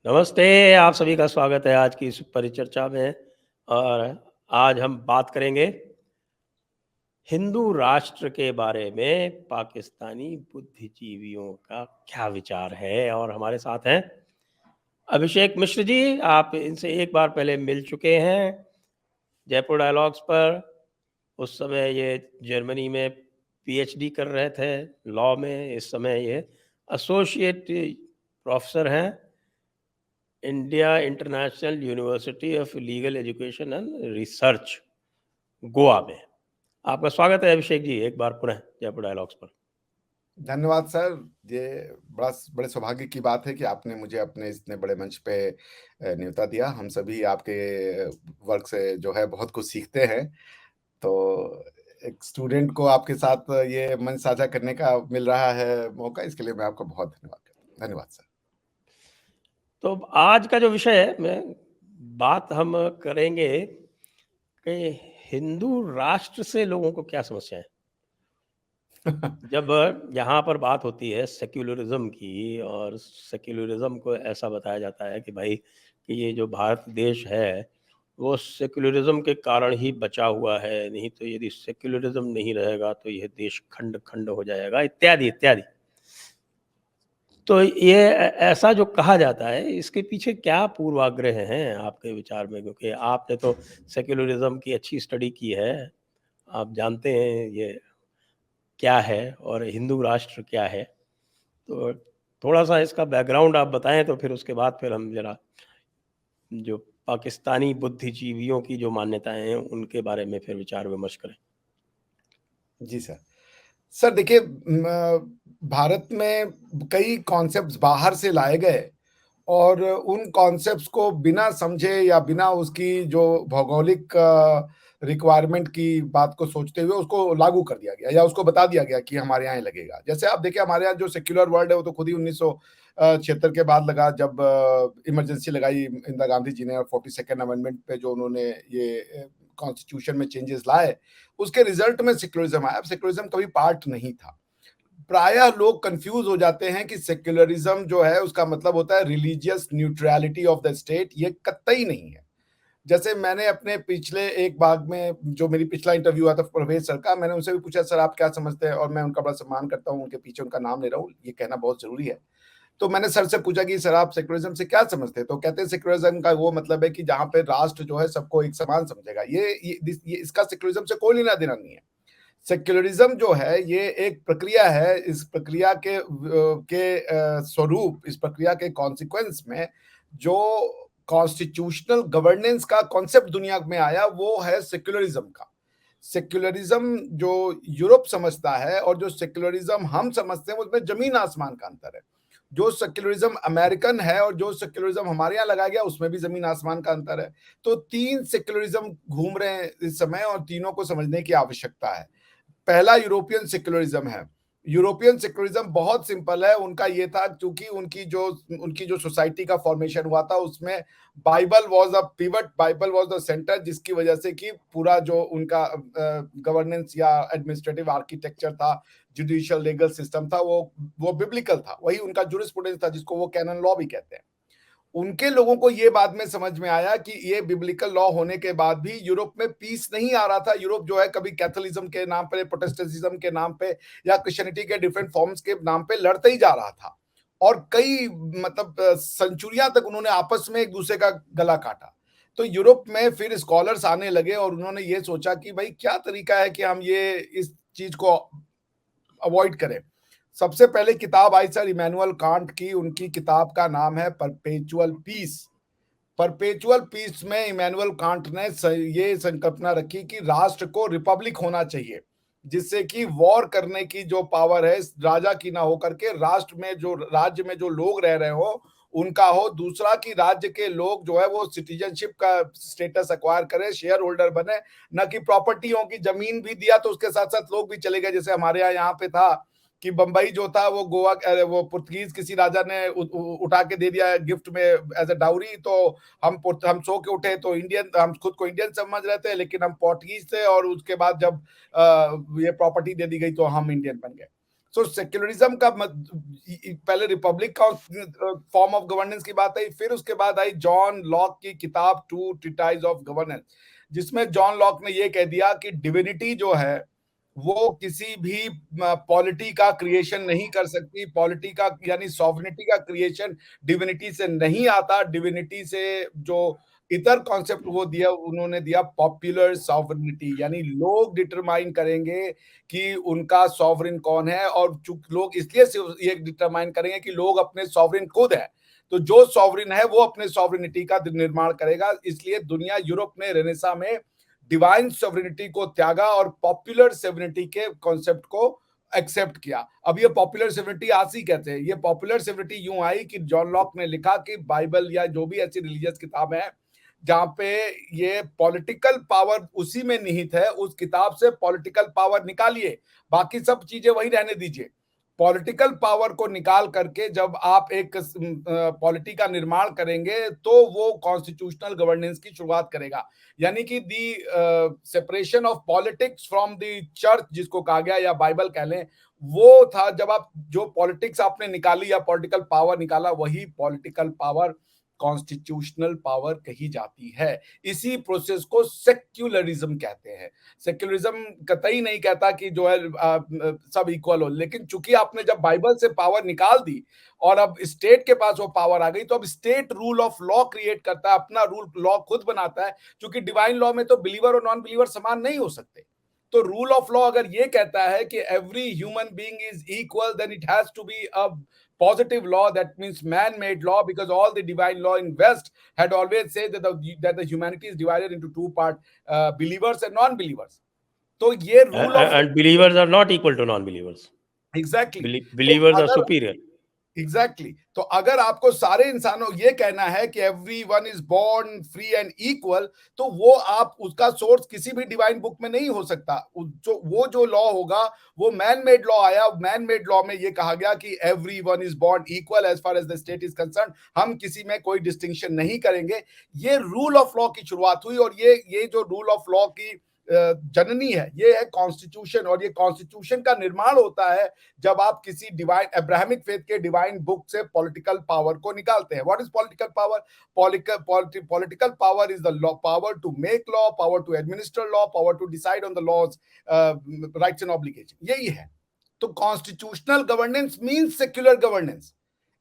नमस्ते, आप सभी का स्वागत है आज की इस परिचर्चा में। और आज हम बात करेंगे हिंदू राष्ट्र के बारे में। पाकिस्तानी बुद्धिजीवियों का क्या विचार है। और हमारे साथ हैं अभिषेक मिश्र जी। आप इनसे एक बार पहले मिल चुके हैं जयपुर डायलॉग्स पर। उस समय ये जर्मनी में पीएचडी कर रहे थे लॉ में। इस समय ये एसोसिएट प्रोफेसर हैं India international university of legal education and research, Goa में। आपका स्वागत है अभिषेक जी एक बार पुनः जयपुर डायलॉग्स पर। धन्यवाद सर। ये बड़े सौभाग्य की बात है कि आपने मुझे अपने इतने बड़े मंच पे न्योता दिया। हम सभी आपके वर्क से जो है बहुत कुछ सीखते हैं। तो एक स्टूडेंट को आपके साथ ये मंच साझा करने का मिल रहा है मौका, इसके लिए मैं आपका बहुत धन्यवाद करता हूँ। धन्यवाद सर। तो आज का जो विषय है, मैं बात हम करेंगे कि हिंदू राष्ट्र से लोगों को क्या समस्या है। जब यहाँ पर बात होती है सेक्युलरिज्म की, और सेक्युलरिज्म को ऐसा बताया जाता है कि भाई कि ये जो भारत देश है वो सेक्युलरिज्म के कारण ही बचा हुआ है, नहीं तो यदि सेक्युलरिज्म नहीं रहेगा तो यह देश खंड खंड हो जाएगा, इत्यादि इत्यादि। तो ये ऐसा जो कहा जाता है, इसके पीछे क्या पूर्वाग्रह हैं आपके विचार में? क्योंकि आपने तो सेक्युलरिज्म की अच्छी स्टडी की है, आप जानते हैं ये क्या है और हिंदू राष्ट्र क्या है। तो थोड़ा-सा इसका बैकग्राउंड आप बताएँ, तो फिर उसके बाद फिर हम ज़रा जो पाकिस्तानी बुद्धिजीवियों की जो मान्यताएँ हैं, उनके बारे में फिर विचार-विमर्श करें। जी सर। सर देखिए, भारत में कई कॉन्सेप्ट्स बाहर से लाए गए और उन कॉन्सेप्ट्स को बिना समझे या बिना उसकी जो भौगोलिक रिक्वायरमेंट की बात को सोचते हुए उसको लागू कर दिया गया या उसको बता दिया गया कि हमारे यहाँ ही लगेगा। जैसे आप देखिए, हमारे यहाँ जो सेक्युलर वर्ल्ड है वो तो खुद ही 1976 के बाद लगा, जब इमरजेंसी लगाई इंदिरा गांधी जी ने और 42nd अमेंडमेंट पे जो उन्होंने ये कॉन्स्टिट्यूशन में चेंजेस लाए, उसके रिजल्ट में सेक्युलरिज्म आया। सेक्युलरिज्म कभी पार्ट नहीं था। प्रायः लोग कंफ्यूज हो जाते हैं कि सेक्युलरिज्म जो है उसका मतलब होता है religious neutrality of the state. ये कतई नहीं है। जैसे मैंने अपने पिछले एक भाग में, जो मेरी पिछला इंटरव्यू हुआ था प्रवेश सर का, मैंने उनसे भी पूछा सर आप क्या समझते हैं, और मैं उनका बड़ा सम्मान करता हूँ, उनके पीछे उनका नाम ले रहा हूँ, ये कहना बहुत जरूरी है। तो मैंने सर से पूछा कि सर आप सेक्युलरिज्म से क्या समझते हैं, तो कहते हैं सेक्युलरिज्म का वो मतलब है कि जहां पे राष्ट्र जो है सबको एक समान समझेगा। ये इसका सेक्युलरिज्म से कोई लेना देना नहीं है। सेक्युलरिज्म जो है ये एक प्रक्रिया है। इस प्रक्रिया के स्वरूप, इस प्रक्रिया के कॉन्सिक्वेंस में जो कॉन्स्टिट्यूशनल गवर्नेंस का कॉन्सेप्ट दुनिया में आया वो है सेक्युलरिज्म का। सेक्युलरिज्म जो यूरोप समझता है और जो सेक्युलरिज्म हम समझते हैं उसमें जमीन आसमान का अंतर है। जो सेक्युलरिज्म अमेरिकन है और जो सेक्युलरिज्म हमारे यहाँ लगाया गया उसमें भी जमीन आसमान का अंतर है। तो तीन सेक्युलरिज्म घूम रहे हैं इस समय और तीनों को समझने की आवश्यकता है। पहला यूरोपियन सेक्युलरिज्म है। यूरोपियन सेक्युलरिज्म बहुत सिंपल है। उनका ये था, क्योंकि उनकी जो सोसाइटी का फॉर्मेशन हुआ था उसमें Bible was the pivot, Bible was the centre, जिसकी वजह से कि पूरा जो उनका गवर्नेंस या एडमिनिस्ट्रेटिव आर्किटेक्चर था, जुडिशियल लीगल सिस्टम था, वो बिब्लिकल था। वही उनका जूरिस्प्रूडेंस था जिसको वो कैनन लॉ भी कहते हैं। उनके लोगों को ये बाद में समझ में आया कि ये बिब्लिकल लॉ होने के बाद भी यूरोप में पीस नहीं आ रहा था। यूरोप जो है कभी कैथोलिज्म के नाम पे, प्रोटेस्टेंटिज्म के नाम पे या क्रिश्चियनिटी के डिफरेंट फॉर्म्स के नाम पे लड़ते ही जा रहा था। और कई मतलब सेंचुरियां तक उन्होंने आपस में एक दूसरे का गला काटा। तो यूरोप में फिर स्कॉलर्स आने लगे और उन्होंने ये सोचा कि भाई क्या तरीका है कि हम ये इस चीज को अवॉइड करें। सबसे पहले किताब आई सर इमैनुअल कांट की। उनकी किताब का नाम है परपेचुअल पीस। परपेचुअल पीस में इमैनुअल कांट ने ये संकल्पना रखी कि राष्ट्र को रिपब्लिक होना चाहिए, जिससे कि वॉर करने की जो पावर है राजा की ना होकर के राष्ट्र में, जो राज्य में जो लोग रह रहे हो उनका हो। दूसरा कि राज्य के लोग जो है वो सिटीजनशिप का स्टेटस एक्वायर करें, शेयर होल्डर बने, न कि प्रॉपर्टी हो कि जमीन भी दिया तो उसके साथ साथ लोग भी चले गए। जैसे हमारे यहाँ पे था कि बंबई जो था वो गोवा, वो पुर्तगीज किसी राजा ने उठा के दे दिया गिफ्ट में एज अ डाउरी। तो हम सो के उठे तो इंडियन, हम खुद को इंडियन समझ रहे थे लेकिन हम पोर्टुगीज थे, और उसके बाद जब ये प्रॉपर्टी दे दी गई तो हम इंडियन बन गए। सो सेक्युलरिज्म का पहले रिपब्लिक का फॉर्म ऑफ गवर्नेंस की बात आई, फिर उसके बाद आई जॉन लॉक की किताब टू ट्रीटाइज ऑफ गवर्नेंस, जिसमें जॉन लॉक ने यह कह दिया कि डिविनिटी जो है वो किसी भी पॉलिटी का क्रिएशन नहीं कर सकती। पॉलिटी का यानी सॉवरेनिटी का क्रिएशन डिविनिटी से नहीं आता। डिविनिटी से जो इतर कॉन्सेप्ट वो दिया, उन्होंने दिया पॉपुलर सॉवरेनिटी, यानी लोग डिटरमाइन करेंगे कि उनका सॉवरेन कौन है, और लोग इसलिए ये डिटरमाइन करेंगे कि लोग अपने सॉवरेन खुद है, तो जो सॉवरेन है वो अपने सॉवरेनिटी का निर्माण करेगा। इसलिए दुनिया, यूरोप ने रेनेसा में डिवाइन सॉवरेनिटी को त्यागा और पॉपुलर सॉवरेनिटी के कॉन्सेप्ट को एक्सेप्ट किया। अब ये पॉपुलर सॉवरेनिटी आज ही कहते हैं। ये पॉपुलर सॉवरेनिटी यूं आई कि जॉन लॉक ने लिखा कि बाइबल या जो भी ऐसी रिलीजियस किताब है जहां पे ये पॉलिटिकल पावर उसी में निहित है, उस किताब से पॉलिटिकल पावर निकालिए, बाकी सब चीजें वही रहने दीजिए। पॉलिटिकल पावर को निकाल करके जब आप एक पॉलिटी का निर्माण करेंगे तो वो कॉन्स्टिट्यूशनल गवर्नेंस की शुरुआत करेगा। यानी कि the separation of politics from the church जिसको कहा गया, या बाइबल कह लें, वो था जब आप जो पॉलिटिक्स आपने निकाली या पॉलिटिकल पावर निकाला, वही पॉलिटिकल पावर कॉन्स्टिट्यूशनल पावर कही जाती है। इसी प्रोसेस को सेक्युलरिज्म कहते हैं। सेक्युलरिज्म कतई नहीं कहता कि जो है सब इक्वल हो, लेकिन चूंकि आपने जब बाइबल से पावर निकाल दी और अब स्टेट के पास वो पावर आ गई, तो अब state rule of law create करता है, अपना रूल लॉ खुद बनाता है। क्योंकि डिवाइन लॉ में तो बिलीवर और नॉन बिलीवर समान नहीं हो सकते। तो रूल ऑफ लॉ अगर ये कहता है कि every human being is equal, then it has to be a positive law, that means man-made law, because all the divine law in West had always said that the humanity is divided into two parts, believers and non-believers. तो ये rule of and believers are not equal to non-believers. exactly. Believers तो are superior. Exactly तो अगर आपको सारे इंसानों ये कहना है कि everyone is born free and equal, तो वो आप उसका सोर्स किसी भी डिवाइन बुक में नहीं हो सकता। जो लॉ होगा वो मैन मेड लॉ आया। मैन मेड लॉ में ये कहा गया कि everyone is born equal as far as the state is concern, हम किसी में कोई डिस्टिंक्शन नहीं करेंगे। ये रूल ऑफ लॉ की शुरुआत हुई, और ये जो रूल ऑफ लॉ की जननी है, ये है कॉन्स्टिट्यूशन। और ये कॉन्स्टिट्यूशन का निर्माण होता है जब आप किसी डिवाइन अब्राहमिक फेथ के डिवाइन बुक से पॉलिटिकल पावर को निकालते हैं। What is political power? Political power is the law, power to make law, power to administer law, power to decide on the laws, rights and obligation, यही है। तो constitutional governance means secular governance.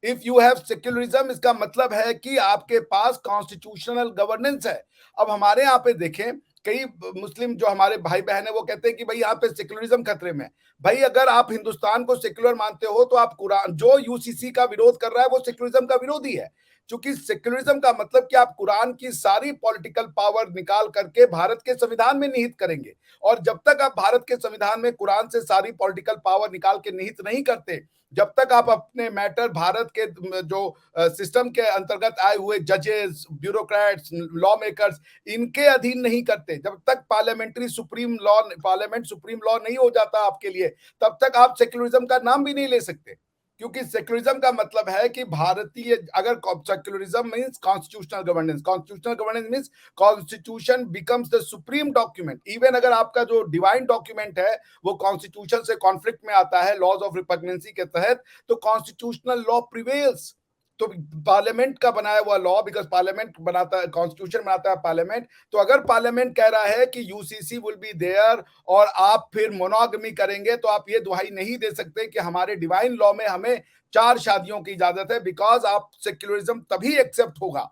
If you have secularism, इसका मतलब है कि आपके पास constitutional governance है। अब हमारे यहाँ पे देखें, कई मुस्लिम जो हमारे भाई बहन है वो कहते हैं कि भाई यहाँ पे सेक्युलरिज्म खतरे में। भाई अगर आप हिंदुस्तान को सेक्युलर मानते हो तो आप कुरान, जो यूसीसी का विरोध कर रहा है वो सेक्युलरिज्म का विरोधी है। क्योंकि सेक्युलरिज्म का मतलब कि आप कुरान की सारी पॉलिटिकल पावर निकाल करके भारत के संविधान में निहित करेंगे। और जब तक आप भारत के संविधान में कुरान से सारी पॉलिटिकल पावर निकाल के निहित नहीं करते, जब तक आप अपने मैटर भारत के जो सिस्टम के अंतर्गत आए हुए जजेस, ब्यूरोक्रेट्स, लॉ मेकर्स, इनके अधीन नहीं करते, जब तक parliamentary supreme law, parliament supreme law नहीं हो जाता आपके लिए, तब तक आप सेक्युलरिज्म का नाम भी नहीं ले सकते। क्योंकि सेक्युलरिज्म का मतलब है कि भारतीय, अगर secularism means constitutional governance, constitutional governance means constitution becomes the supreme document. Even अगर आपका जो डिवाइन डॉक्यूमेंट है वो कॉन्स्टिट्यूशन से कॉन्फ्लिक्ट में आता है लॉज ऑफ रिपग्नेंसी के तहत, तो कॉन्स्टिट्यूशनल लॉ प्रिवेल्स। तो पार्लियामेंट का बनाया हुआ लॉ, बिकॉज पार्लियामेंट बनाता है, कॉन्स्टिट्यूशन बनाता है पार्लियामेंट, तो अगर पार्लियामेंट कह रहा है कि यूसीसी विल बी देयर और आप फिर मोनोगमी करेंगे, तो आप ये दुहाई नहीं दे सकते कि हमारे डिवाइन लॉ में हमें 4 शादियों की इजाजत है। बिकॉज आप सेक्युलरिज्म तभी एक्सेप्ट होगा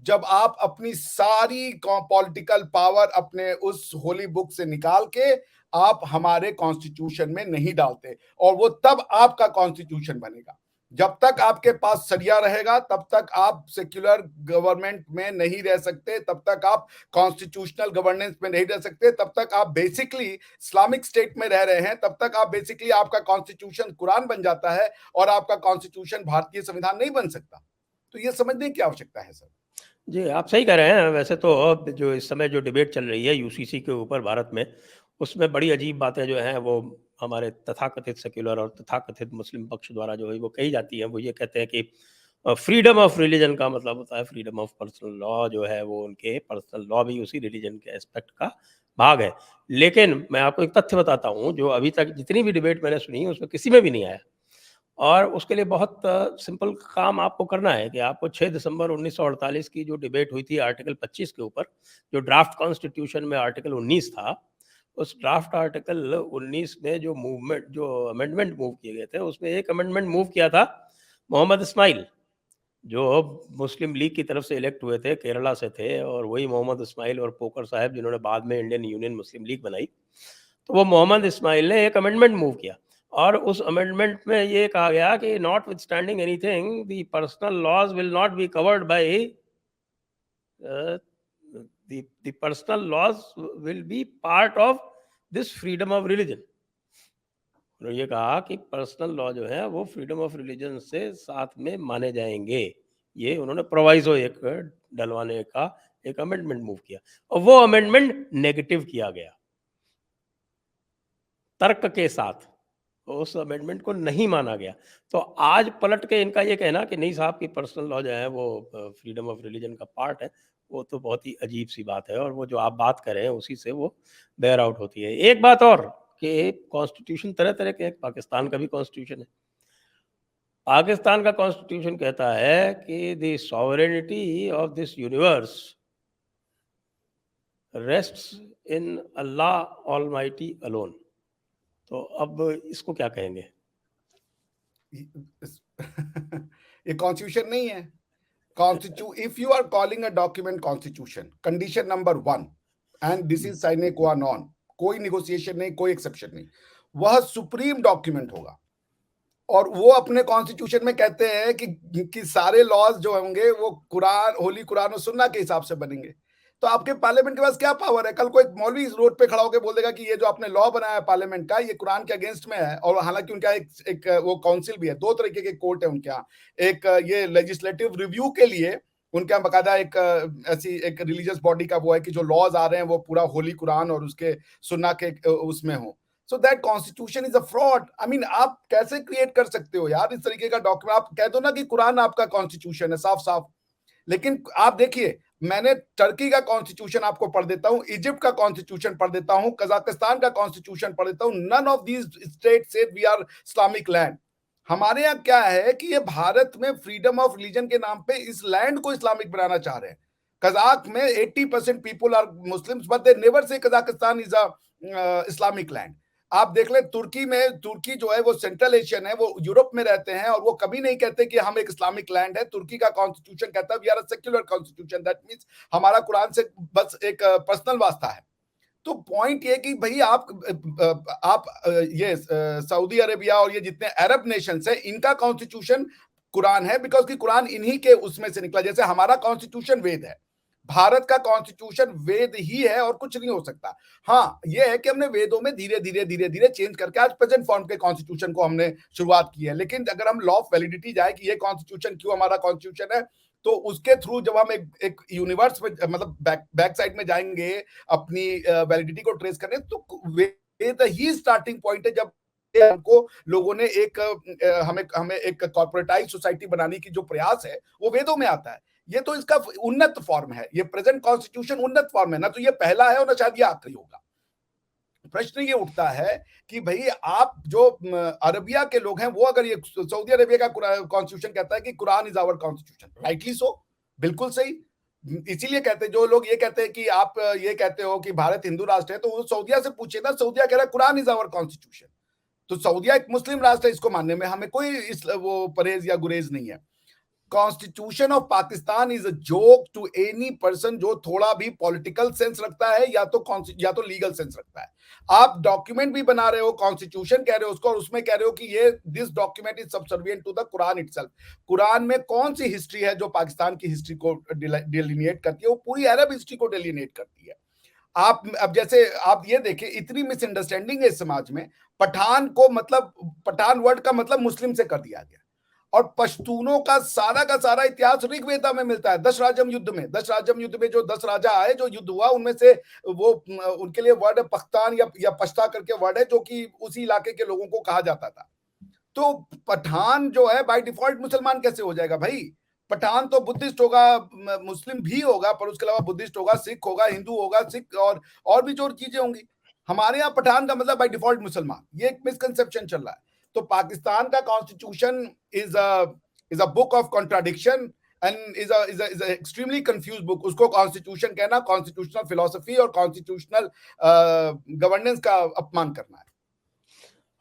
जब आप अपनी सारी पॉलिटिकल पावर अपने उस होली बुक से निकाल के आप हमारे कॉन्स्टिट्यूशन में नहीं डालते, और वो तब आपका कॉन्स्टिट्यूशन बनेगा। जब तक आपके पास सरिया रहेगा तब तक आप सेक्युलर गवर्नमेंट में नहीं रह सकते, तब तक आप कॉन्स्टिट्यूशनल गवर्नेंस में नहीं रह सकते, तब तक आप बेसिकली इस्लामिक स्टेट में रह रहे हैं, तब तक आप बेसिकली, आपका कॉन्स्टिट्यूशन कुरान बन जाता है और आपका कॉन्स्टिट्यूशन भारतीय संविधान नहीं बन सकता। तो ये समझने की आवश्यकता है सर। जी, आप सही कह रहे हैं। वैसे तो अब जो इस समय जो डिबेट चल रही है यूसीसी के ऊपर भारत में, उसमें बड़ी अजीब बातें जो हैं वो हमारे तथाकथित सेक्युलर और तथाकथित मुस्लिम पक्ष द्वारा जो है वो कही जाती हैं। वो ये कहते हैं कि फ्रीडम ऑफ रिलीजन का मतलब होता है फ्रीडम ऑफ पर्सनल लॉ, जो है वो उनके पर्सनल लॉ भी उसी रिलीजन के एस्पेक्ट का भाग है। लेकिन मैं आपको एक तथ्य बताता हूँ, जो अभी तक जितनी भी डिबेट मैंने सुनी उसमें किसी में भी नहीं आया। और उसके लिए बहुत सिंपल काम आपको करना है कि आपको 6 दिसंबर 1948 की जो डिबेट हुई थी आर्टिकल 25 के ऊपर, जो ड्राफ्ट कॉन्स्टिट्यूशन में आर्टिकल 19 था, उस ड्राफ्ट आर्टिकल 19 में जो अमेंडमेंट मूव किए गए थे, उसमें एक अमेंडमेंट मूव किया था मोहम्मद इस्माइल, जो मुस्लिम लीग की तरफ से इलेक्ट हुए थे, केरला से थे, और वही मोहम्मद इस्माइल और पोकर साहब जिन्होंने बाद में इंडियन यूनियन मुस्लिम लीग बनाई। तो वो मोहम्मद इस्माइल ने एक अमेंडमेंट मूव किया, और उस अमेंडमेंट में ये कहा गया कि notwithstanding anything, the personal laws will not be covered by the personal laws will be part of this freedom of religion। उन्होंने ये कहा कि पर्सनल लॉ जो है वो फ्रीडम ऑफ रिलीजन से साथ में माने जाएंगे। ये उन्होंने प्रोवाइजो एक डलवाने का एक अमेंडमेंट मूव किया, और वो अमेंडमेंट नेगेटिव किया गया तर्क के साथ, उस अमेंडमेंट को नहीं माना गया। तो आज पलट के इनका ये कहना कि नहीं साहब की पर्सनल लॉ जो है वो फ्रीडम ऑफ रिलीजन का पार्ट है, वो तो बहुत ही अजीब सी बात है, और वो जो आप बात कर रहे हैं उसी से वो बेयर आउट होती है। एक बात और कि कॉन्स्टिट्यूशन तरह तरह के, पाकिस्तान का भी कॉन्स्टिट्यूशन है। पाकिस्तान का कॉन्स्टिट्यूशन कहता है कि the sovereignty of this universe rests in Allah almighty alone. तो अब इसको क्या कहेंगे? ये कॉन्स्टिट्यूशन नहीं है। If you are calling a document constitution, condition number 1, and this is sine qua non, कोई निगोशिएशन नहीं, कोई एक्सेप्शन नहीं, वह सुप्रीम डॉक्यूमेंट होगा। और वो अपने कॉन्स्टिट्यूशन में कहते हैं कि सारे लॉज जो होंगे वो कुरान, होली कुरान और सुन्ना के हिसाब से बनेंगे। तो आपके पार्लियामेंट के पास क्या पावर है? कल को एक मौलवी इस रोड पे खड़ा होकर बोल देगा कि ये जो आपने लॉ बनाया है पार्लियामेंट का, ये कुरान के अगेंस्ट में है। और हालांकि उनका एक वो काउंसिल भी है, दो तरीके के कोर्ट है उनके यहाँ। एक ये लेजिस्लेटिव रिव्यू के लिए उनके यहाँ बकायदा एक ऐसी एक रिलीजियस बॉडी का वो है कि जो लॉज आ रहे हैं वो पूरा होली कुरान और उसके सुन्ना के उसमें हो। So that constitution is a fraud. I mean, आप कैसे क्रिएट कर सकते हो यार इस तरीके का डॉक्यूमेंट? आप कह दो ना कि कुरान आपका कॉन्स्टिट्यूशन है, साफ साफ। लेकिन आप देखिए, मैंने टर्की का कॉन्स्टिट्यूशन आपको पढ़ देता हूं, इजिप्ट का कॉन्स्टिट्यूशन पढ़ देता हूं, कजाकिस्तान का कॉन्स्टिट्यूशन पढ़ देता हूं। नन ऑफ दीज स्टेट से वी आर इस्लामिक लैंड। हमारे यहाँ क्या है कि ये भारत में फ्रीडम ऑफ रिलीजन के नाम पे इस लैंड को इस्लामिक बनाना चाह रहे हैं। कजाक में 80% people are Muslims, but they never say Kazakhstan is a Islamic land. आप देख ले, तुर्की में, तुर्की जो है वो सेंट्रल एशियन है, वो यूरोप में रहते हैं, और वो कभी नहीं कहते कि हम एक इस्लामिक लैंड है। तुर्की का कॉन्स्टिट्यूशन कहता है we are a secular constitution, that means हमारा कुरान से बस एक पर्सनल वास्ता है। तो पॉइंट ये कि भाई आप ये सऊदी अरेबिया और ये जितने अरब नेशंस है, इनका कॉन्स्टिट्यूशन कुरान है, बिकॉज कि कुरान इन्हीं के उसमें से निकला। जैसे हमारा कॉन्स्टिट्यूशन वेद है, भारत का कॉन्स्टिट्यूशन वेद ही है और कुछ नहीं हो सकता। हाँ, ये है कि हमने वेदों में धीरे धीरे धीरे धीरे चेंज करके आज प्रेजेंट फॉर्म के कॉन्स्टिट्यूशन को हमने शुरुआत की है। लेकिन अगर हम लॉ ऑफ वैलिडिटी जाए कि ये कॉन्स्टिट्यूशन क्यों हमारा कॉन्स्टिट्यूशन है, तो उसके थ्रू जब हम एक यूनिवर्स में, मतलब बैक साइड में जाएंगे अपनी वैलिडिटी को ट्रेस करने, तो वेद ही स्टार्टिंग पॉइंट है। जब हमको लोगों ने एक हमें हमें एक कॉर्पोरेटाइज सोसाइटी बनाने की जो प्रयास है, वो वेदों में आता है। ये तो इसका उन्नत फॉर्म है, ये प्रेजेंट कॉन्स्टिट्यूशन उन्नत फॉर्म है ना, तो ये पहला है और ना शायद ये आखिरी होगा। प्रश्न ये उठता है कि भाई आप जो अरबिया के लोग हैं, वो अगर ये सऊदी अरेबिया का कॉन्स्टिट्यूशन कहता है कि Quran is our constitution, rightly so, बिल्कुल सही। इसीलिए कहते हैं, जो लोग ये कहते हैं कि आप ये कहते हो कि भारत हिंदू राष्ट्र है, तो वो सऊदिया से पूछे ना, सऊदिया कह रहा है कुरान इज आवर कॉन्स्टिट्यूशन। तो सऊदिया एक मुस्लिम राष्ट्र है, इसको मानने में हमें कोई वो परहेज या गुरेज नहीं है। Constitution of Pakistan is a joke to any person जो थोड़ा भी पॉलिटिकल सेंस रखता है या तो लीगल सेंस रखता है। आप डॉक्यूमेंट भी बना रहे हो, कॉन्स्टिट्यूशन कह रहे हो उसको, और उसमें कह रहे हो कि ये this document is subservient to the Quran itself. कुरान में कौन सी हिस्ट्री है जो पाकिस्तान की हिस्ट्री को डिलिनिएट करती है? वो पूरी अरब हिस्ट्री को डिलिनिएट करती है। आप अब जैसे आप ये देखें, इतनी मिसअंडरस्टैंडिंग है इस समाज में। पठान को मतलब, पठान वर्ड का मतलब मुस्लिम से कर दिया गया। और पश्तूनों का सारा इतिहास ऋग्वेदा में मिलता है। दशराजम युद्ध में, दशराजम युद्ध में जो 10 राजा आए, जो युद्ध हुआ, उनमें से वो उनके लिए वर्ड पख्तान या पश्ता करके वर्ड है, जो कि उसी इलाके के लोगों को कहा जाता था। तो पठान जो है बाय डिफॉल्ट मुसलमान कैसे हो जाएगा भाई? पठान तो बुद्धिस्ट होगा, मुस्लिम भी होगा, पर उसके अलावा बुद्धिस्ट होगा, सिख होगा, हिंदू होगा, सिख और भी जो चीजें होंगी। हमारे यहाँ पठान का मतलब बाय डिफॉल्ट मुसलमान, ये एक मिसकंसेप्शन चल रहा है। तो पाकिस्तान का constitution is a book of contradiction and is a extremely confuse book. उसको कॉन्स्टिट्यूशन कहना कॉन्स्टिट्यूशनल फिलोसफी और कॉन्स्टिट्यूशनल गवर्नेंस का अपमान करना है।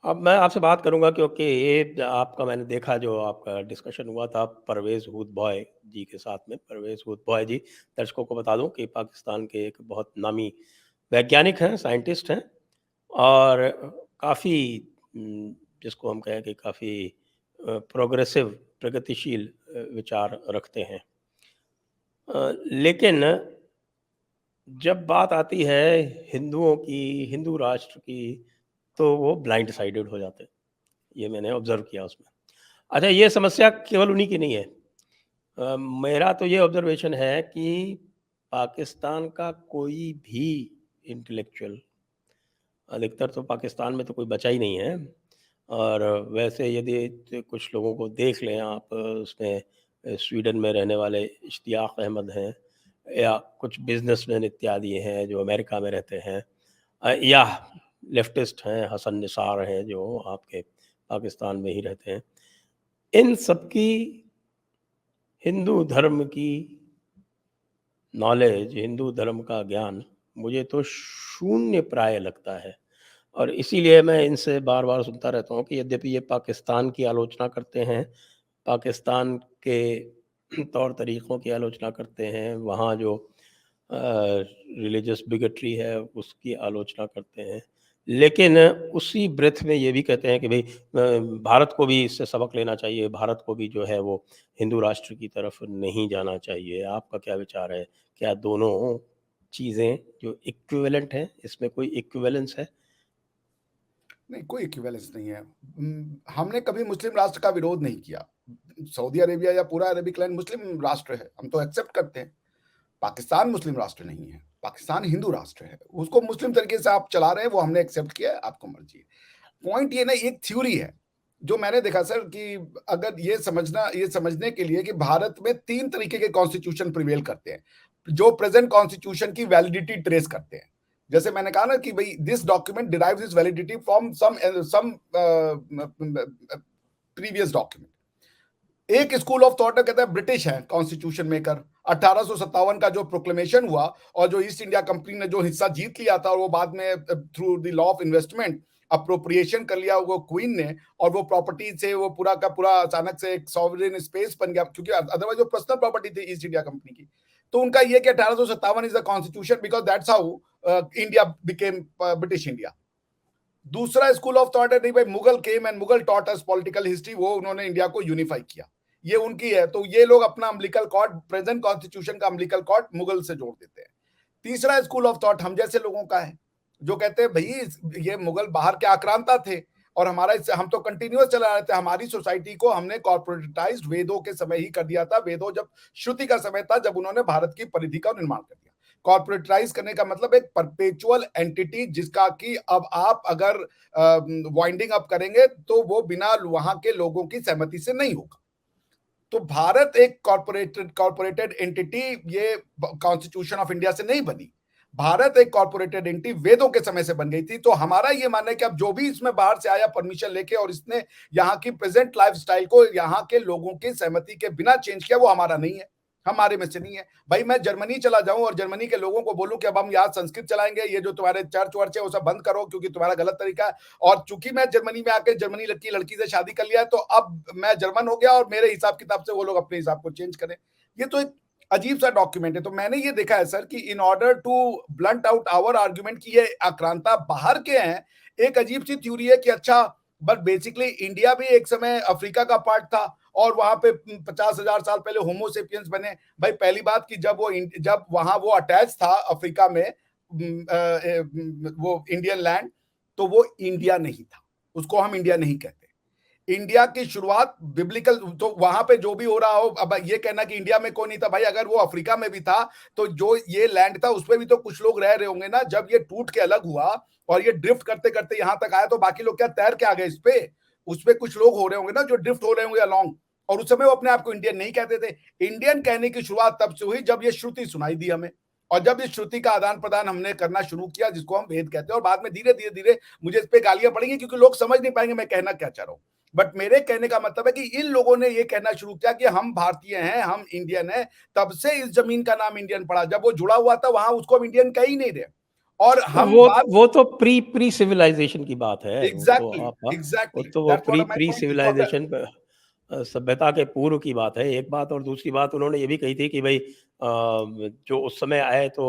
अब मैं आपसे बात करूँगा क्योंकि ये आपका मैंने देखा जो आपका डिस्कशन हुआ था परवेज़ हुदबॉय जी के साथ में। परवेज़ हुदबॉय जी, दर्शकों को बता दूँ कि पाकिस्तान के एक बहुत नामी वैज्ञानिक हैं, साइंटिस्ट हैं और काफ़ी जिसको हम कहें कि काफ़ी प्रोग्रेसिव प्रगतिशील विचार रखते हैं। लेकिन जब बात आती है हिंदुओं की, हिंदू राष्ट्र की, तो वो ब्लाइंड साइडेड हो जाते हैं। ये मैंने ऑब्ज़र्व किया उसमें। अच्छा, ये समस्या केवल उन्हीं की नहीं है। मेरा तो ये ऑब्ज़र्वेशन है कि पाकिस्तान का कोई भी इंटेलेक्चुअल, अधिकतर तो पाकिस्तान में तो कोई बचा ही नहीं है। और वैसे यदि कुछ लोगों को देख लें आप, उसमें स्वीडन में रहने वाले इश्तियाक अहमद हैं या कुछ बिजनेसमैन इत्यादि हैं जो अमेरिका में रहते हैं, या लेफ्टिस्ट हैं, हसन निसार हैं जो आपके पाकिस्तान में ही रहते हैं। इन सब की हिंदू धर्म की नॉलेज, हिंदू धर्म का ज्ञान मुझे तो शून्य प्राय लगता है। और इसीलिए मैं इनसे बार-बार सुनता रहता हूँ कि यद्यपि ये पाकिस्तान की आलोचना करते हैं, पाकिस्तान के तौर तरीक़ों की आलोचना करते हैं, वहाँ जो रिलीजियस बिगटरी है उसकी आलोचना करते हैं। लेकिन उसी ब्रेथ में ये भी कहते हैं कि भई भारत को भी इससे सबक लेना चाहिए, भारत को भी जो है वो हिंदू राष्ट्र की तरफ नहीं जाना चाहिए। आपका क्या विचार है? क्या दोनों चीज़ें जो इक्विवेलेंट हैं, इसमें कोई इक्विवेलेंस है? नहीं, कोई इक्विवेलेंस नहीं है। हमने कभी मुस्लिम राष्ट्र का विरोध नहीं किया। सऊदी अरेबिया या पूरा अरबिक लैंड मुस्लिम राष्ट्र है, हम तो एक्सेप्ट करते हैं। पाकिस्तान मुस्लिम राष्ट्र नहीं है, पाकिस्तान हिंदू राष्ट्र है। उसको मुस्लिम तरीके से आप चला रहे हैं, वो हमने एक्सेप्ट किया है, आपको मर्ज़ी है। पॉइंट ये ना, एक थ्योरी है, जो मैंने देखा सर कि अगर ये समझने के लिए कि भारत में 3 तरीके के कॉन्स्टिट्यूशन प्रिवेल करते हैं, जो प्रेज़ेंट कॉन्स्टिट्यूशन की वैलिडिटी ट्रेस करते हैं। जैसे मैंने कहा ना कि भई this document derives its validity from some previous document. एक स्कूल ऑफ थॉट कहता है ब्रिटिश है कॉन्स्टिट्यूशन मेकर। 1857 का जो प्रोक्लेमेशन हुआ और जो ईस्ट इंडिया कंपनी ने जो हिस्सा जीत लिया था और वो बाद में through the law of investment appropriation कर लिया वो क्वीन ने, और वो प्रॉपर्टी से वो पूरा का पूरा अचानक से एक सॉवरेन स्पेस बन गया, क्योंकि अदरवाइज वो पर्सनल प्रॉपर्टी थी ईस्ट इंडिया कंपनी की। तो उनका ये कि 1857 is the constitution because that's how India became British India. दूसरा स्कूल ऑफ थॉट है नहीं भाई, Mughal came and Mughal taught us political history, वो उन्होंने इंडिया को यूनिफाई किया, ये उनकी है। तो ये लोग अपना अम्बिलिकल कॉर्ड, प्रेजेंट कॉन्स्टिट्यूशन का अम्बिलिकल कॉर्ड मुगल से जोड़ देते हैं। तीसरा स्कूल ऑफ थॉट हम जैसे लोगों का है, जो कहते हैं भाई ये मुगल बाहर के आक्रांता थे और हमारा हम तो कंटिन्यूअस चला रहे थे, हमारी सोसाइटी को हमने कॉर्पोरेटाइज्ड वेदों के समय ही कर दिया था। वेदों जब श्रुति का समय था, जब उन्होंने भारत की परिधि का निर्माण कर दिया। कॉर्पोरेटाइज करने का मतलब एक परपेचुअल एंटिटी, जिसका कि अब आप अगर वाइंडिंग अप करेंगे तो वो बिना वहां के लोगों की सहमति से नहीं होगा। तो भारत एक कॉर्पोरेटेड एंटिटी, ये कॉन्स्टिट्यूशन ऑफ इंडिया से नहीं बनी। भारत एक कॉर्पोरेटेड एंटिटी वेदों के समय से बन गई थी। तो हमारा ये मानना है कि अब जो भी इसमें बाहर से आया परमिशन लेके और इसने यहाँ की प्रेजेंट लाइफस्टाइल को यहाँ के लोगों की सहमति के बिना चेंज किया, वो हमारा नहीं है, हमारे में से नहीं है। भाई मैं जर्मनी चला जाऊं और जर्मनी के लोगों को बोलूं कि अब हम यहाँ संस्कृत चलाएंगे, ये जो तुम्हारे चर्च वर्च है वो सब बंद करो क्योंकि तुम्हारा गलत तरीका है। और चूंकि मैं जर्मनी में आके जर्मनी की लड़की से शादी कर लिया है, तो अब मैं जर्मन हो गया और मेरे हिसाब किताब से वो लोग अपने हिसाब को चेंज करें। ये तो एक अजीब सा डॉक्यूमेंट है। तो मैंने ये देखा है सर कि in order to blunt out our argument की ये आक्रांता बाहर के हैं, एक अजीब सी थ्योरी है कि अच्छा बट बेसिकली इंडिया भी एक समय अफ्रीका का पार्ट था और वहां पे 50,000 साल पहले होमोसेपियंस बने। भाई पहली बात कि जब वहां वो अटैच था अफ्रीका में वो इंडियन लैंड, तो वो इंडिया नहीं था, उसको हम इंडिया नहीं कहते। इंडिया की शुरुआत बिब्लिकल, तो वहां पे जो भी हो रहा हो, अब ये कहना कि इंडिया में कोई नहीं था, भाई अगर वो अफ्रीका में भी था तो जो ये लैंड था उसपे भी तो कुछ लोग रह रहे होंगे ना। जब ये टूट के अलग हुआ और ये ड्रिफ्ट करते करते यहां तक आया, तो बाकी लोग क्या तैर के आ गए इस पे? उस पे कुछ लोग हो रहे होंगे ना जो ड्रिफ्ट हो रहे होंगे अलॉन्ग, और उस समय वो अपने आप को इंडियन नहीं कहते थे। इंडियन कहने की शुरुआत तब से हुई जब ये श्रुति सुनाई दी हमें, और जब इस श्रुति का आदान प्रदान हमने करना शुरू किया, जिसको हम वेद कहते हैं, और बाद में धीरे धीरे धीरे मुझे इस पे गालियां पड़ेंगी क्योंकि लोग समझ नहीं पाएंगे मैं कहना क्या चाह रहा हूं, बट मेरे कहने का मतलब है कि इन लोगों ने ये कहना शुरू किया कि हम भारतीय हैं, हम इंडियन हैं, तब से इस जमीन का नाम इंडियन पड़ा। जब वो जुड़ा हुआ था वहां उसको हम इंडियन कह ही नहीं रहे। और तो हम बात वो तो प्री प्री सिविलाइजेशन की बात है, वो तो एग्जैक्टली आप वो एग्जैक्टली तो वो that's what pre my pre point is. Civilisation सभ्यता के पूर्व की बात है, एक बात। और दूसरी बात उन्होंने ये भी कही थी कि भाई जो उस समय आए तो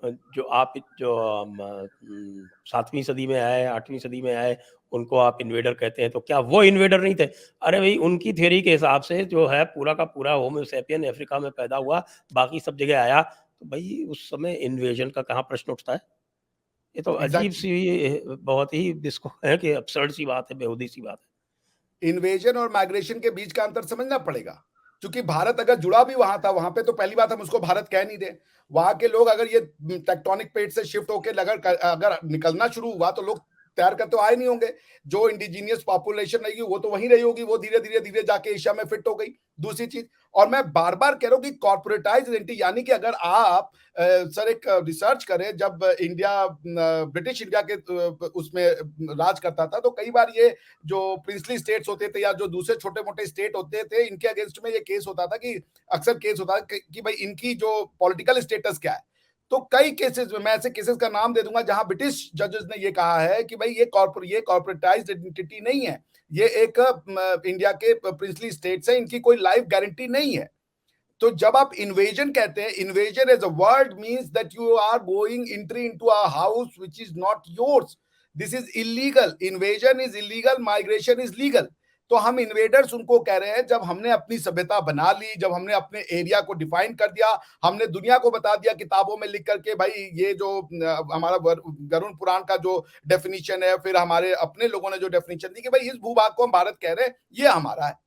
जो आप जो 7वीं सदी में आए, 8वीं सदी में आए, उनको आप इन्वेडर कहते हैं, तो क्या वो इन्वेडर नहीं थे? अरे भाई, उनकी थ्योरी के हिसाब से जो है पूरा का पूरा होमो सेपियन अफ्रीका में पैदा हुआ, बाकी सब जगह आया, तो भाई उस समय इन्वेजन का कहाँ प्रश्न उठता है? ये तो एग्जैक्टली अजीब-सी, बहुत ही जिसको है कि absurd सी बात है, बेहूदी-सी बात है। इन्वेजन और माइग्रेशन के बीच का अंतर समझना पड़ेगा, क्योंकि भारत अगर जुड़ा भी वहां था, वहां पे तो पहली बात हम उसको भारत कह नहीं रहे। वहां के लोग अगर ये टेक्टोनिक प्लेट से शिफ्ट होकर अगर अगर निकलना शुरू हुआ तो लोग तैयार कर तो आए नहीं होंगे। जो इंडिजीनियस पॉपुलेशन रहेगी वो तो वहीं रही होगी, वो धीरे धीरे धीरे जाके एशिया में फिट हो गई। दूसरी चीज, और मैं बार बार कह रहा हूँ कि कॉर्पोरेटाइज आइडेंटिटी, यानी कि अगर आप सर एक रिसर्च करें, जब इंडिया ब्रिटिश इंडिया के उसमें राज करता था, तो कई बार ये जो प्रिंसली स्टेट्स होते थे या जो दूसरे छोटे मोटे स्टेट होते थे, इनके अगेंस्ट में ये केस होता था कि अक्सर केस होता है कि भाई इनकी जो पॉलिटिकल स्टेटस क्या है। तो कई केसेस में मैं ऐसे केसेस का नाम दे दूंगा जहां ब्रिटिश जजेस ने ये कहा है कि भाई ये कॉर्पोरेटाइज्ड आइडेंटिटी नहीं है, ये एक इंडिया के प्रिंसली स्टेट्स है, इनकी कोई लाइफ गारंटी नहीं है। तो जब आप इन्वेजन कहते हैं, invasion as a word means that you are going entry into a house which is not yours. This is illegal. Invasion is illegal, migration is legal. तो हम इन्वेडर्स उनको कह रहे हैं जब हमने अपनी सभ्यता बना ली, जब हमने अपने एरिया को डिफाइन कर दिया, हमने दुनिया को बता दिया किताबों में लिख करके भाई ये जो हमारा गरुड़ पुराण का जो डेफिनेशन है, फिर हमारे अपने लोगों ने जो डेफिनेशन दी कि भाई इस भूभाग को हम भारत कह रहे हैं, ये हमारा है।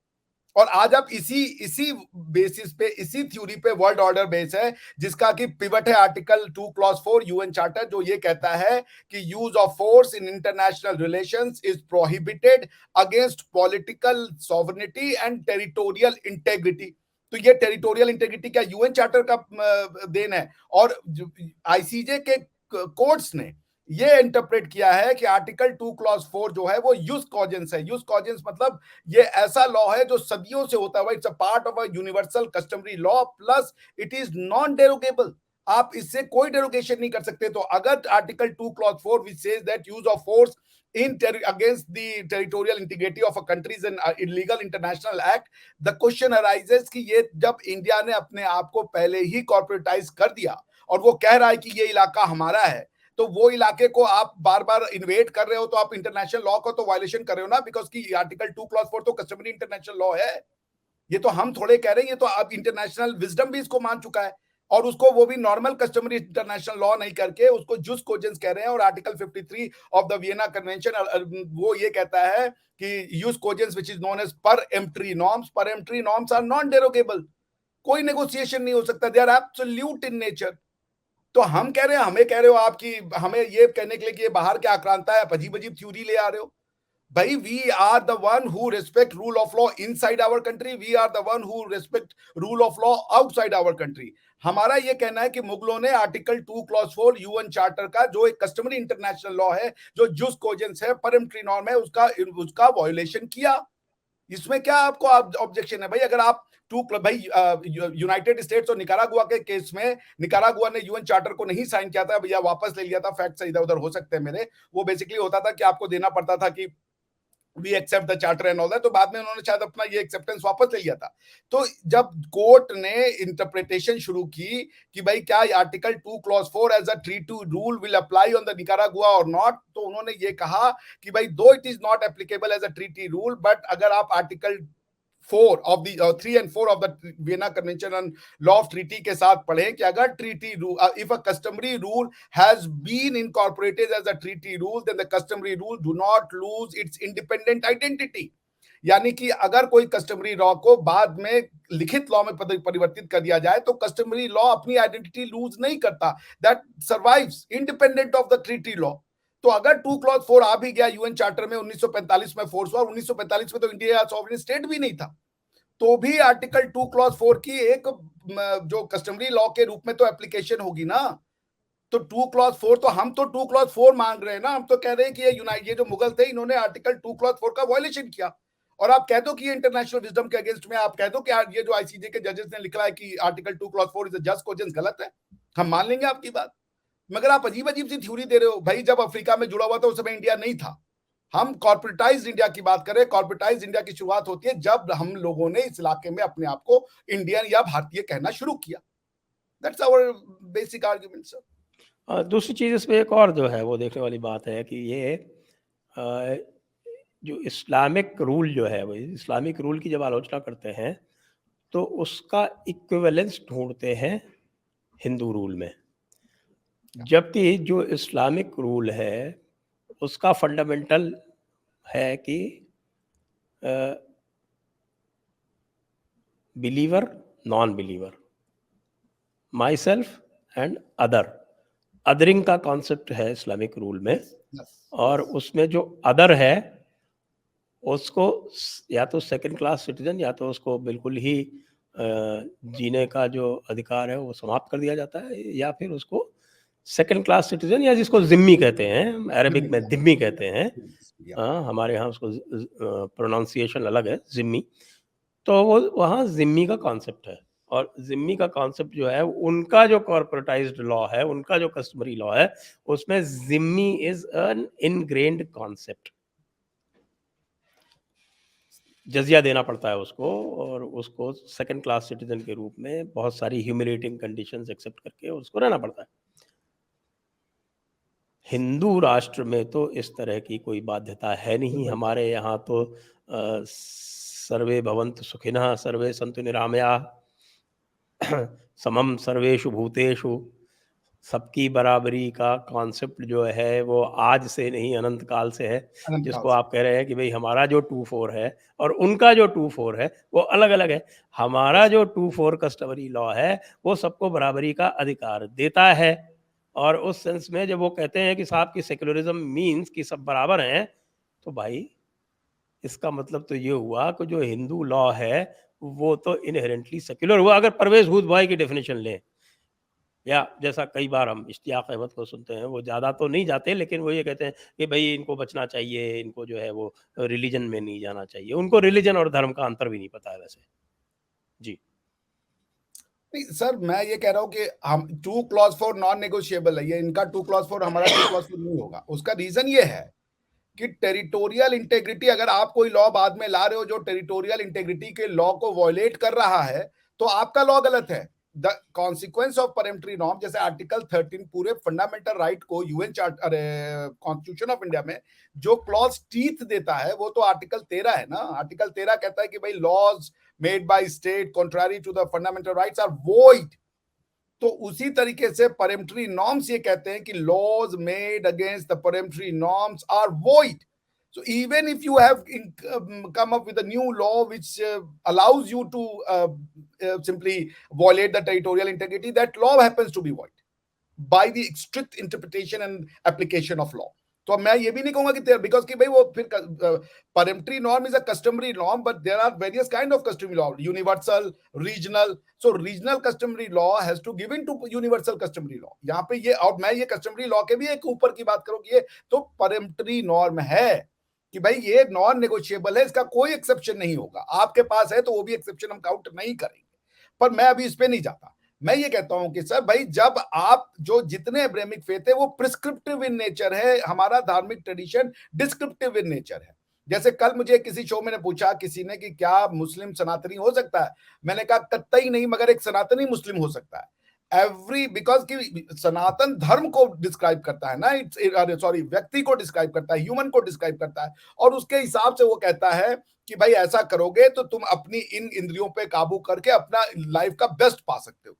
और आज आप इसी इसी बेसिस पे, इसी थ्योरी पे वर्ल्ड ऑर्डर बेस है, जिसका कि पिवट है आर्टिकल 2 क्लॉज 4 यूएन चार्टर, जो ये कहता है कि use of force in international relations is prohibited against political sovereignty and territorial integrity. तो ये टेरिटोरियल इंटेग्रिटी क्या यूएन चार्टर का देन है? और आईसीजे के कोर्ट्स ने ये इंटरप्रेट किया है कि आर्टिकल 2 क्लॉज 4 जो है वो यूज कॉजेंस है। यूज कॉजेंस मतलब ये ऐसा लॉ है जो सदियों से होता है। It's a part of a universal customary law, plus it is non derogable. आप इससे कोई डेरोगेशन नहीं कर सकते। तो अगर article 2 clause 4 which says that use of force in against the territorial integrity of a country is an illegal international act, the question arises कि ये जब इंडिया ने अपने आप को पहले ही कॉर्पोरेटाइज कर दिया और वो कह रहा है कि ये इलाका हमारा है, तो वो इलाके को आप बार बार इन्वेट कर रहे हो, तो आप इंटरनेशनल लॉ को तो वायलेशन कर रहे हो ना, बिकॉज की आर्टिकल 2 क्लॉज 4 तो कस्टमरी इंटरनेशनल लॉ है। ये तो हम थोड़े कह रहे हैं, ये तो अब इंटरनेशनल विजडम भी इसको मान चुका है। और उसको वो भी नॉर्मल कस्टमरी इंटरनेशनल लॉ नहीं करके उसको जुस कोजेंस कह रहे हैं। और article 53 of the Vienna convention वो ये कहता है कि jus cogens which is known as peremptory norms. Peremptory norms are non derogable. कोई नेगोशिएशन नहीं हो सकता, they are absolute in nature. तो हम कह रहे हैं, हमें कह रहे हो आप कि हमें ये कहने के लिए कि ये बाहर के आक्रांता है, अजीब अजीब थ्योरी ले आ रहे हो। भाई we are the one who respect rule of law inside our country, we are the one who respect rule of law outside our country. हमारा ये कहना है कि मुगलों ने आर्टिकल 2 क्लॉज 4 यूएन चार्टर का, जो एक कस्टमरी इंटरनेशनल लॉ है, जो जुस कोजेंस है, परम्प्ट्री नॉर्म है, उसका वायोलेशन किया। इसमें क्या आपको ऑब्जेक्शन है भाई? अगर आप भाई यूनाइटेड स्टेट्स और निकारागुआ के केस में निकारागुआ ने यूएन चार्टर को नहीं साइन किया था या वापस ले लिया था, फैक्ट्स इधर उधर हो सकते हैं मेरे, वो बेसिकली होता था कि आपको देना पड़ता था कि we accept the charter and all that. तो बाद में उन्होंने शायद अपना ये एक्सेप्टेंस वापस ले लिया था। तो जब कोर्ट ने इंटरप्रिटेशन शुरू की कि भाई क्या article 2 clause 4 as a treaty rule will apply on the Nicaragua और नॉट, तो उन्होंने ये कहा कि भाई though it is not applicable as a treaty rule, but अगर आप article 4 of the 3 and 4 of the Vienna convention on law of treaty के साथ पढ़ें कि अगर treaty if a customary rule has been incorporated as a treaty rule, then the customary rule do not lose its independent identity. यानी कि अगर कोई customary law को बाद में लिखित लॉ में परिवर्तित कर दिया जाए तो कस्टमरी लॉ अपनी आइडेंटिटी लूज नहीं करता, that survives independent of the treaty law. तो अगर 2 क्लॉज 4 आ भी गया यूएन चार्टर में 1945 में फोर्स हुआ, 1945 में तो इंडिया सॉवरेन स्टेट भी नहीं था। तो भी आर्टिकल 2 क्लॉज 4 की एक जो कस्टमरी लॉ के रूप में तो एप्लीकेशन होगी ना। तो 2 क्लॉज 4 तो हम तो 2 क्लॉज 4 मांग रहे हैं ना, हम तो कह रहे हैं कि ये जो मुगल थे इन्होंने आर्टिकल 2 क्लॉज 4 का वायलेशन किया। और आप कह दो कि ये इंटरनेशनल विजडम के अगेंस्ट में, आप कह दो कि ये जो आईसीजे के जजेस ने लिखा है कि article 2 clause 4 is a just question, गलत है, हम मान लेंगे आपकी बात। मगर आप अजीब अजीब सी थ्योरी दे रहे हो भाई। जब अफ्रीका में जुड़ा हुआ था उस समय इंडिया नहीं था। हम कॉर्पोरेटाइज्ड इंडिया की बात करें, कॉर्पोरेटाइज्ड इंडिया की शुरुआत होती है जब हम लोगों ने इस इलाके में अपने आप को इंडियन या भारतीय कहना शुरू किया। That's our basic argument sir. दूसरी चीज़ इसमें एक और जो है वो देखने वाली बात है कि ये जो इस्लामिक रूल जो है, वो इस्लामिक रूल की जब आलोचना करते हैं तो उसका इक्विवेलेंस ढूंढते हैं हिंदू रूल में, जबकि जो इस्लामिक रूल है उसका फंडामेंटल है कि believer, non believer, my self and other, adhering का कॉन्सेप्ट है इस्लामिक रूल में। और उसमें जो अदर है उसको या तो सेकंड क्लास सिटीजन या तो उसको बिल्कुल ही जीने का जो अधिकार है वो समाप्त कर दिया जाता है, या फिर उसको सेकंड क्लास सिटीजन या जिसको जिम्मी कहते हैं, अरबिक में दिम्मी कहते हैं, हमारे यहाँ उसको प्रोनाउंसिएशन अलग है, जिम्मी। तो वो वहाँ जिम्मी का कॉन्सेप्ट है, और जिम्मी का कॉन्सेप्ट जो है उनका जो कॉर्पोरेटाइज्ड लॉ है, उनका जो कस्टमरी लॉ है, उसमें जिम्मी इज एन इनग्रेन्ड कॉन्सेप्ट। जजिया देना पड़ता है उसको, और उसको सेकंड क्लास सिटीजन के रूप में बहुत सारी ह्यूमिलेटिंग कंडीशंस एक्सेप्ट करके उसको रहना पड़ता है। हिंदू राष्ट्र में तो इस तरह की कोई बाध्यता है नहीं। हमारे यहाँ तो सर्वे भवन्तु सुखिनः सर्वे सन्तु निरामयाः समम सर्वेषु भूतेषु, सबकी बराबरी का कॉन्सेप्ट जो है वो आज से नहीं अनंत काल से है। जिसको आप कह रहे हैं कि भाई हमारा जो 2-4 है और उनका जो 2-4 है वो अलग अलग है। हमारा जो 2-4 कस्टमरी लॉ है वो सबको बराबरी का अधिकार देता है, और उस सेंस में जब वो कहते हैं कि साहब की सेक्युलरिज्म मीन्स कि सब बराबर हैं, तो भाई इसका मतलब तो ये हुआ कि जो हिंदू लॉ है वो तो इनहेरेंटली सेक्युलर हुआ। अगर परवेज भूत भाई की डेफिनेशन लें, या जैसा कई बार हम इश्तियाक अहमद को सुनते हैं, वो ज़्यादा तो नहीं जाते लेकिन वो ये कहते हैं कि भाई इनको बचना चाहिए, इनको जो है वो रिलीजन में नहीं जाना चाहिए। उनको रिलीजन और धर्म का अंतर भी नहीं पता है वैसे। जी नहीं सर, मैं ये कह रहा हूँ कि हम 2 क्लॉज 4 नॉन नेगोशिएबल है। ये इनका 2 क्लॉज 4 हमारा 2 क्लॉज 4 नहीं होगा। उसका रीजन ये है कि टेरिटोरियल इंटेग्रिटी, अगर आप कोई लॉ बाद में ला रहे हो जो टेरिटोरियल इंटेग्रिटी के लॉ को वॉयलेट कर रहा है, तो आपका लॉ गलत है। द कॉन्सिक्वेंस ऑफ परम्पटरी नॉर्म, जैसे आर्टिकल 13 पूरे फंडामेंटल राइट को यूएन चार्ट, अरे कॉन्स्टिट्यूशन ऑफ इंडिया में जो क्लॉज टीथ देता है वो तो आर्टिकल 13 है ना। आर्टिकल 13 कहता है कि भाई laws made by state contrary to the fundamental rights are void. तो उसी तरीके से परम्पटरी नॉर्म्स ये कहते हैं कि laws made against the peremptory norms are void. So even if you have come up with a new law which allows you to simply violate the territorial integrity, that law happens to be void by the strict interpretation and application of law. तो मैं ये भी नहीं कहूंगा कि because कि भाई वो फिर peremptory norm is a customary norm, but there are various kind of customary law, universal, regional. So regional customary law has to give in to universal customary law. यहाँ पे ये, और मैं ये कस्टमरी लॉ के भी एक ऊपर की बात करूँ कि ये तो परम्पटरी नॉर्म है कि भाई ये नॉन नेगोशिएबल है, इसका कोई एक्सेप्शन नहीं होगा। आपके पास है तो वो भी एक्सेप्शन हम काउंट नहीं करेंगे, पर मैं अभी इस पे नहीं जाता। मैं ये कहता हूं कि सर भाई जब आप जो जितने अब्राहमिक फेथ है वो प्रिस्क्रिप्टिव इन नेचर है, हमारा धार्मिक ट्रेडिशन डिस्क्रिप्टिव इन नेचर है। जैसे कल मुझे किसी शो में पूछा किसी ने कि क्या मुस्लिम सनातनी हो सकता है, मैंने कहा कतई नहीं, मगर एक सनातनी मुस्लिम हो सकता है। एवरी, बिकॉज कि सनातन धर्म को डिस्क्राइब करता है ना, सॉरी व्यक्ति को डिस्क्राइब करता है, ह्यूमन को डिस्क्राइब करता है, और उसके हिसाब से वो कहता है कि भाई ऐसा करोगे तो तुम अपनी इन इंद्रियों पे काबू करके अपना लाइफ का बेस्ट पा सकते हो।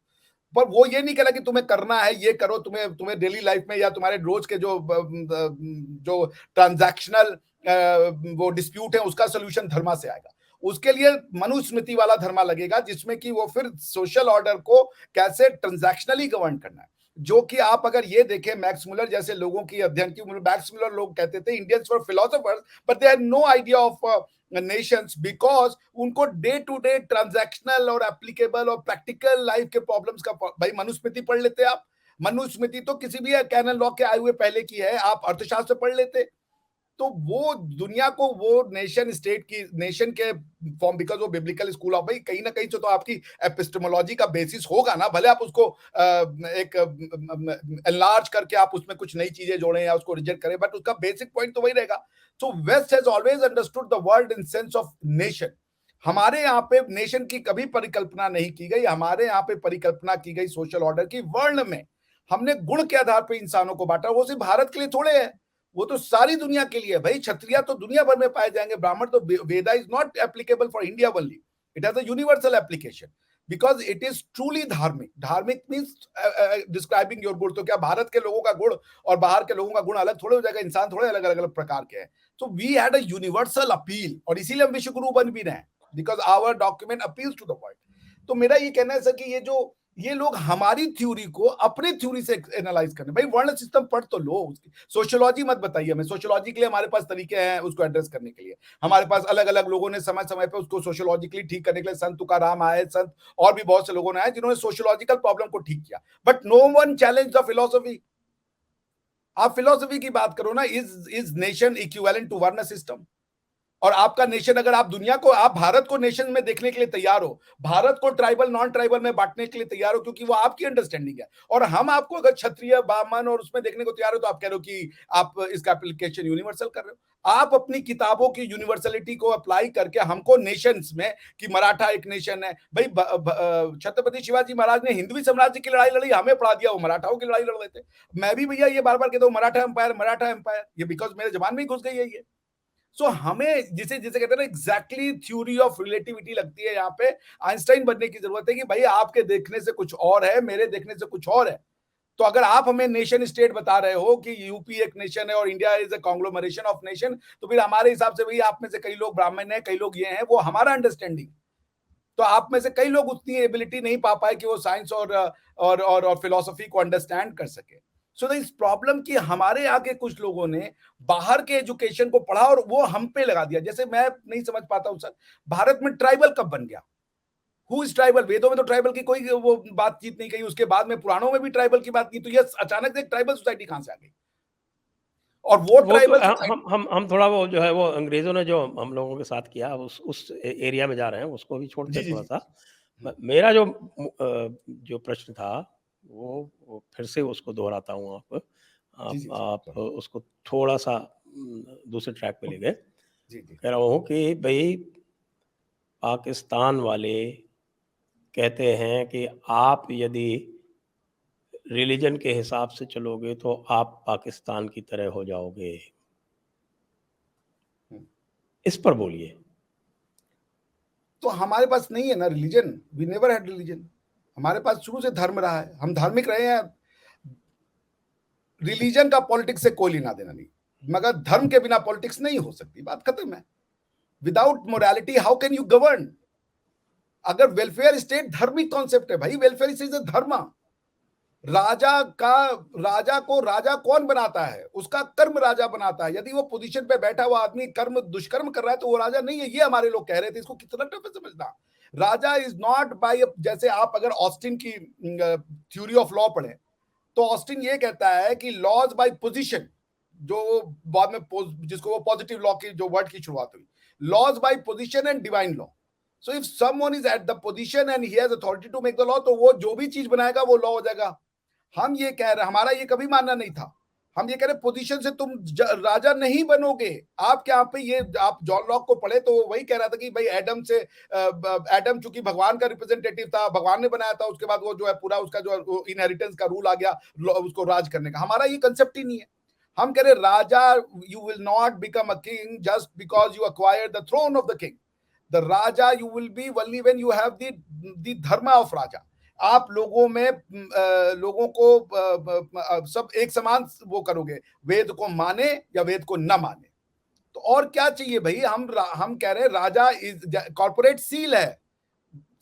पर वो ये नहीं कह रहा कि तुम्हें करना है ये करो, तुम्हें डेली लाइफ में या तुम्हारे रोज के जो ट्रांजैक्शनल वो डिस्प्यूट है उसका सोल्यूशन धर्मा से आएगा। उसके लिए मनुस्मृति वाला धर्मा लगेगा जिसमें कि वो फिर सोशल ऑर्डर को कैसे ट्रांजैक्शनली गवर्न करना है। जो कि आप अगर ये देखें मैक्स मुलर जैसे लोगों की अध्ययन की, मैक्स मुलर लोग कहते थे Indians were philosophers but they had no idea of nations, because उनको डे टू डे ट्रांजैक्शनल और एप्लीकेबल और प्रैक्टिकल लाइफ के प्रॉब्लम्स का, भाई मनुस्मृति पढ़ लेते आप, मनुस्मृति तो किसी भी कैनन लॉ के आए हुए पहले की है, आप अर्थशास्त्र पढ़ लेते, तो वो दुनिया को वो नेशन स्टेट की नेशन के फॉर्म, बिकॉज वो बिब्लिकल स्कूल ऑफ, भाई कहीं ना कहीं से तो आपकी एपिस्टेमोलॉजी का बेसिस होगा ना, भले आप उसको एक एनलार्ज करके आप उसमें कुछ नई चीजें जोड़ें या उसको रिजेक्ट करें, बट उसका बेसिक पॉइंट तो वही रहेगा। So west has always understood the world in sense of nation. हमारे यहाँ पे नेशन की कभी परिकल्पना नहीं की गई, हमारे यहाँ पे परिकल्पना की गई सोशल ऑर्डर की। वर्ण में हमने गुण के आधार पर इंसानों को बांटा, वो सिर्फ भारत के लिए थोड़े है, वो तो सारी दुनिया के लिए। भाई क्षत्रिय तो दुनिया भर में पाए जाएंगे, ब्राह्मण तो, Veda is not applicable for India only, it has a universal application because it is truly धार्मिक। धार्मिक मीन्स डिस्क्राइबिंग योर गुण। तो क्या भारत के लोगों का गुण और बाहर के लोगों का गुण अलग थोड़े हो जाएगा? इंसान थोड़े अलग अलग प्रकार के हैं। So we had a universal appeal, और इसीलिए हम विश्व गुरु बन भी रहे हैं, because our document appeals to the world. तो मेरा ये कहना है सर कि ये लोग हमारी थ्योरी को अपनी थ्योरी से एनालाइज करने, भाई वर्ण सिस्टम पढ़ तो लो, उसकी सोशियोलॉजी मत बताइए हमें। सोशियोलॉजी के लिए हमारे पास तरीके हैं उसको एड्रेस करने के लिए, हमारे पास अलग अलग लोगों ने समय समय पे उसको सोशियोलॉजिकली ठीक करने के लिए, संत तुकाराम आए, संत और भी बहुत से लोगों ने आए जिन्होंने सोशियोलॉजिकल प्रॉब्लम को ठीक किया, but no one challenge the philosophy. आप फिलोसफी की बात करो ना, is nation equivalent to varna system? और आपका नेशन, अगर आप दुनिया को, आप भारत को नेशन में देखने के लिए तैयार हो, भारत को ट्राइबल नॉन ट्राइबल में बांटने के लिए तैयार हो, क्योंकि वो आपकी अंडरस्टैंडिंग है, और हम आपको अगर क्षत्रिय ब्राह्मण और उसमें देखने को तैयार हो, तो आप कह रहे हो कि आप इसका एप्लीकेशन यूनिवर्सल कर रहे हो। आप अपनी किताबों की यूनिवर्सलिटी को अप्लाई करके हमको नेशंस में, कि मराठा एक नेशन है, भाई छत्रपति शिवाजी महाराज ने हिंदवी साम्राज्य की लड़ाई लड़ी, हमें पढ़ा दिया वो मराठाओं की लड़ाई लड़ रहे थे। मैं भी भैया ये बार बार कहता हूँ मराठा एम्पायर, मराठा एम्पायर, ये बिकॉज मेरे जबान में ही घुस गई है ये। सो हमें जिसे जिसे कहते हैं ना एग्जैक्टली थ्योरी ऑफ रिलेटिविटी लगती है, यहाँ पे आइंस्टाइन बनने की जरूरत है कि भाई आपके देखने से कुछ और है, मेरे देखने से कुछ और है। तो अगर आप हमें नेशन स्टेट बता रहे हो कि यूपी एक नेशन है और India is a कॉन्ग्लोमरेशन of nation, तो फिर हमारे हिसाब से भाई आप में से कई लोग ब्राह्मण हैं, कई लोग ये हैं, वो हमारा अंडरस्टैंडिंग। तो आप में से कई लोग उतनी एबिलिटी नहीं पा पाए कि वो साइंस और फिलोसफी को अंडरस्टैंड कर सके। सो इस प्रॉब्लम की हमारे आगे कुछ लोगों ने बाहर के एजुकेशन को पढ़ा और वो हम पे लगा दिया। जैसे मैं नहीं समझ पाता हूं सर, भारत में ट्राइबल कब बन गया? Who is tribal? वेदों में तो ट्राइबल की कोई वो बातचीत नहीं कही, उसके बाद में पुराणों में भी ट्राइबल की बात की, तो ये अचानक से एक ट्राइबल सोसाइटी कहां से आ गई? और वो वो तो ट्राइबल सोसाइटी, हम थोड़ा वो जो है वो अंग्रेज़ों ने जो हम लोगों के साथ किया, उस एरिया में जा रहे हैं, उसको भी छोड़ते जी हैं जी जी, थोड़ा-सा। मेरा जो प्रश्न था, वो फिर से उसको दोहराता हूँ। जी जी जी, आप उसको थोड़ा-सा दूसरे ट्रैक पे ले गए। जी जी, कह रहा हूँ कि भई पाकिस्तान वाले कहते हैं कि आप यदि रिलिजन के हिसाब से चलोगे तो आप पाकिस्तान की तरह हो जाओगे। इस पर बोलिए। तो हमारे पास नहीं है ना religion, we never had religion. हमारे पास शुरू से धर्म रहा है, हम धार्मिक रहे हैं। रिलीजन का पॉलिटिक्स से कोई लेना देना नहीं, मगर धर्म के बिना पॉलिटिक्स नहीं हो सकती, बात खत्म है। Without morality how can you govern? अगर वेलफेयर स्टेट धार्मिक कॉन्सेप्ट है भाई, वेलफेयर इज अ धर्म। राजा को राजा कौन बनाता है? उसका कर्म राजा बनाता है। यदि वो पोजीशन पे बैठा हुआ आदमी कर्म दुष्कर्म कर रहा है तो वो राजा नहीं है। ये हमारे लोग कह रहे थे, इसको कितना टफ है समझना। राजा इज नॉट बाय, जैसे आप अगर ऑस्टिन की थ्योरी ऑफ लॉ पढ़े, तो ऑस्टिन ये कहता है कि लॉज बाय पोजीशन, जो बाद में जिसको वो पॉजिटिव लॉ की जो वर्ड की शुरुआत हुई, laws by position and divine law. So if someone is at the position and he has authority to make the law, तो वो जो भी चीज बनाएगा वो लॉ हो जाएगा। हम ये कह रहे, हमारा ये कभी मानना नहीं था। हम ये कह रहे पोजीशन से तुम राजा नहीं बनोगे। आप क्या पे ये, आप जॉन लॉक को पढ़े तो वही कह रहा था कि भाई एडम से, एडम चूंकि भगवान का रिप्रेजेंटेटिव था, भगवान ने बनाया था, उसके बाद वो जो है पूरा उसका जो इनहेरिटेंस का रूल आ गया उसको राज करने का। हमारा ये कंसेप्ट ही नहीं है। हम कह रहे राजा, you will not become a king just because you acquire the throne of the king. The राजा you will be only when you have the धर्म ऑफ राजा। आप लोगों में लोगों को सब एक समान वो करोगे, वेद को माने या वेद को न माने। तो और क्या चाहिए भाई? हम कह रहे हैं राजा इज कॉर्पोरेट सील है।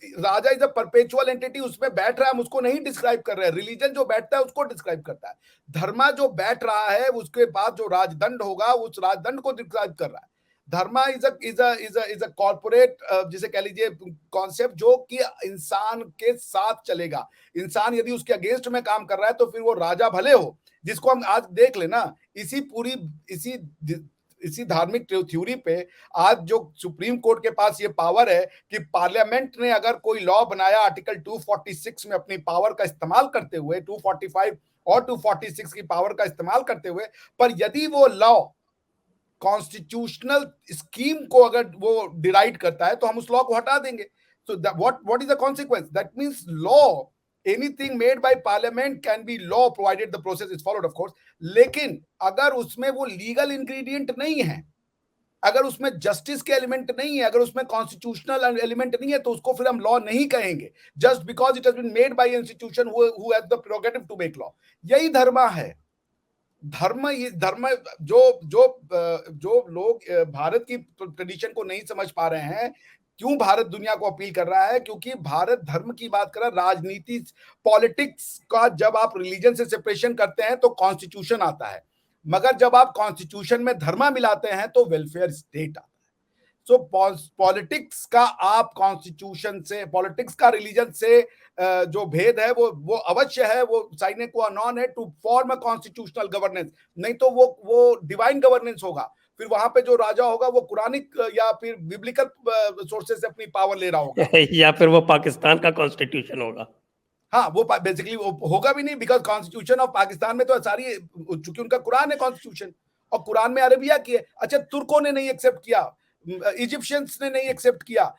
राजा इज अ परपेचुअल एंटिटी, उसमें बैठ रहा है, हम उसको नहीं डिस्क्राइब कर रहे हैं। रिलीजन जो बैठता है उसको डिस्क्राइब करता है। धर्मा जो बैठ रहा है उसके बाद जो राजदंड होगा उस राजदंड को डिस्क्राइब कर रहा है। धर्मा इज अ कॉर्पोरेट, जिसे कह लीजिए कॉन्सेप्ट, जो कि इंसान के साथ चलेगा। इंसान यदि उसके अगेंस्ट में काम कर रहा है तो फिर वो राजा भले हो, जिसको हम आज देख लेना, इसी इसी धार्मिक थ्योरी पे आज जो सुप्रीम कोर्ट के पास ये पावर है कि पार्लियामेंट ने अगर कोई लॉ बनाया आर्टिकल 246 में अपनी पावर का इस्तेमाल करते हुए, 245 और 246 की पावर का इस्तेमाल करते हुए, पर यदि वो लॉ कॉन्स्टिट्यूशनल स्कीम को अगर वो डिराइड करता है तो हम उस लॉ को हटा देंगे। So what is the consequence? That means law, anything made by parliament can be law provided the process is followed of course. लेकिन अगर उसमें वो लीगल इंग्रेडिएंट नहीं है, अगर उसमें जस्टिस के एलिमेंट नहीं है, अगर उसमें कॉन्स्टिट्यूशनल एलिमेंट नहीं है, तो उसको फिर हम लॉ नहीं कहेंगे, just because it has been made by institution who has the prerogative to make law. यही धर्म है। धर्म जो जो जो लोग भारत की ट्रेडिशन को नहीं समझ पा रहे हैं, क्यों भारत दुनिया को अपील कर रहा है? क्योंकि भारत धर्म की बात कर रहा है, राजनीति पॉलिटिक्स का जब आप रिलीजन से सेपरेशन करते हैं तो कॉन्स्टिट्यूशन आता है, मगर जब आप कॉन्स्टिट्यूशन में धर्म मिलाते हैं तो वेलफेयर स्टेट आता है। सो पॉलिटिक्स का आप कॉन्स्टिट्यूशन से, पॉलिटिक्स का रिलीजन से जो भेद है वो अवश्य है, वो साइने को नॉन है to form a constitutional governance, नहीं तो वो डिवाइन गवर्नेंस होगा। फिर वहां पे जो राजा होगा वो कुरानिक या फिर बिब्लिकल सोर्सेज से अपनी पावर ले रहा होगा या फिर वो पाकिस्तान का कॉन्स्टिट्यूशन होगा। हाँ, वो बेसिकली होगा भी नहीं, बिकॉज कॉन्स्टिट्यूशन ऑफ पाकिस्तान में तो सारी, चूंकि उनका कुरान है कॉन्स्टिट्यूशन, और कुरान में अरबिया की है। अच्छा, तुर्कों ने नहीं एक्सेप्ट किया, इजिप्शियंस ने नहीं एक्सेप्ट किया,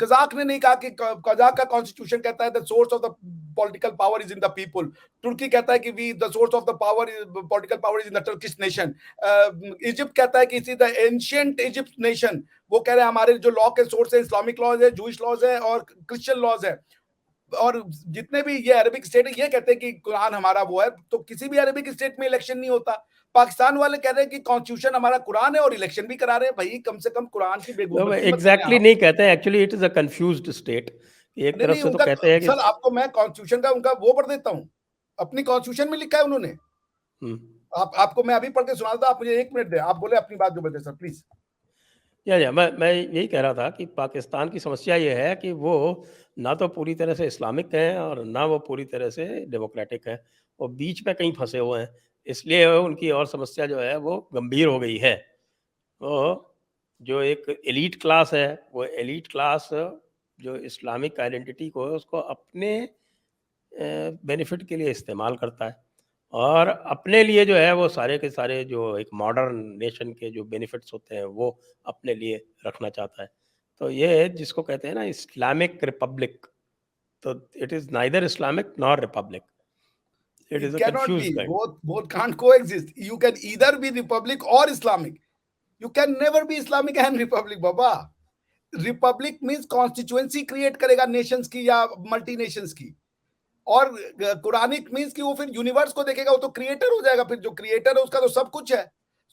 कजाक ने नहीं कहा कि कजाक का कॉन्स्टिट्यूशन कहता है the source of the political power is in the people. तुर्की कहता है कि we the source of the power, political power is in the Turkish nation. Egypt कहता है कि is the ancient Egypt nation. वो कह रहे हैं हमारे जो लॉ के सोर्स है इस्लामिक लॉज है, जूइश लॉज है और क्रिश्चियन लॉज है। और जितने भी ये अरबिक स्टेट है ये कहते हैं कि कुरान हमारा वो है, तो किसी भी अरबिक स्टेट में इलेक्शन नहीं होता। पाकिस्तान वाले कह रहे हैं कि कॉन्स्टिट्यूशन हमारा कुरान है और इलेक्शन भी करा रहे हैं। भाई कम से कम कुरान की बेगुमानी मत करें एग्जैक्टली आप। नहीं कहते हैं, actually it is a confused state. एक नहीं तरफ नहीं, से तो उनका कहते हैं कि सर आपको मैं कॉन्स्टिट्यूशन का उनका वो पढ़ देता हूँ, अपनी कॉन्स्टिट्यूशन में लिखा है उन्होंने। आपको मैं अभी पढ़ के सुना देता, आप मुझे 1 मिनट दे, आप बोले अपनी बात जो बचे सर प्लीज। या मैं यही कह रहा था कि पाकिस्तान की समस्या ये है कि वो ना तो पूरी तरह से इस्लामिक हैं और ना वो पूरी तरह से डेमोक्रेटिक हैं, वो बीच में कहीं फंसे हुए हैं। इसलिए उनकी और समस्या जो है वो गंभीर हो गई है। तो जो एक एलीट क्लास है, वो एलीट क्लास जो इस्लामिक आइडेंटिटी को है उसको अपने बेनिफिट के लिए इस्तेमाल करता है, और अपने लिए जो है वो सारे के सारे जो एक मॉडर्न नेशन के जो बेनिफिट्स होते हैं वो अपने लिए रखना चाहता है। तो ये जिसको कहते हैं ना इस्लामिक रिपब्लिक, तो it is neither Islamic nor Republic, it It is a cannot confuse be, guide. both can't coexist. You can either be republic or Islamic. You can never be Islamic and republic, Baba. Republic means constituency create करेगा Nations की या multi Nations की, और Quranic means कि वो फिर universe को देखेगा, वो तो क्रिएटर हो जाएगा। फिर जो क्रिएटर है उसका तो सब कुछ है।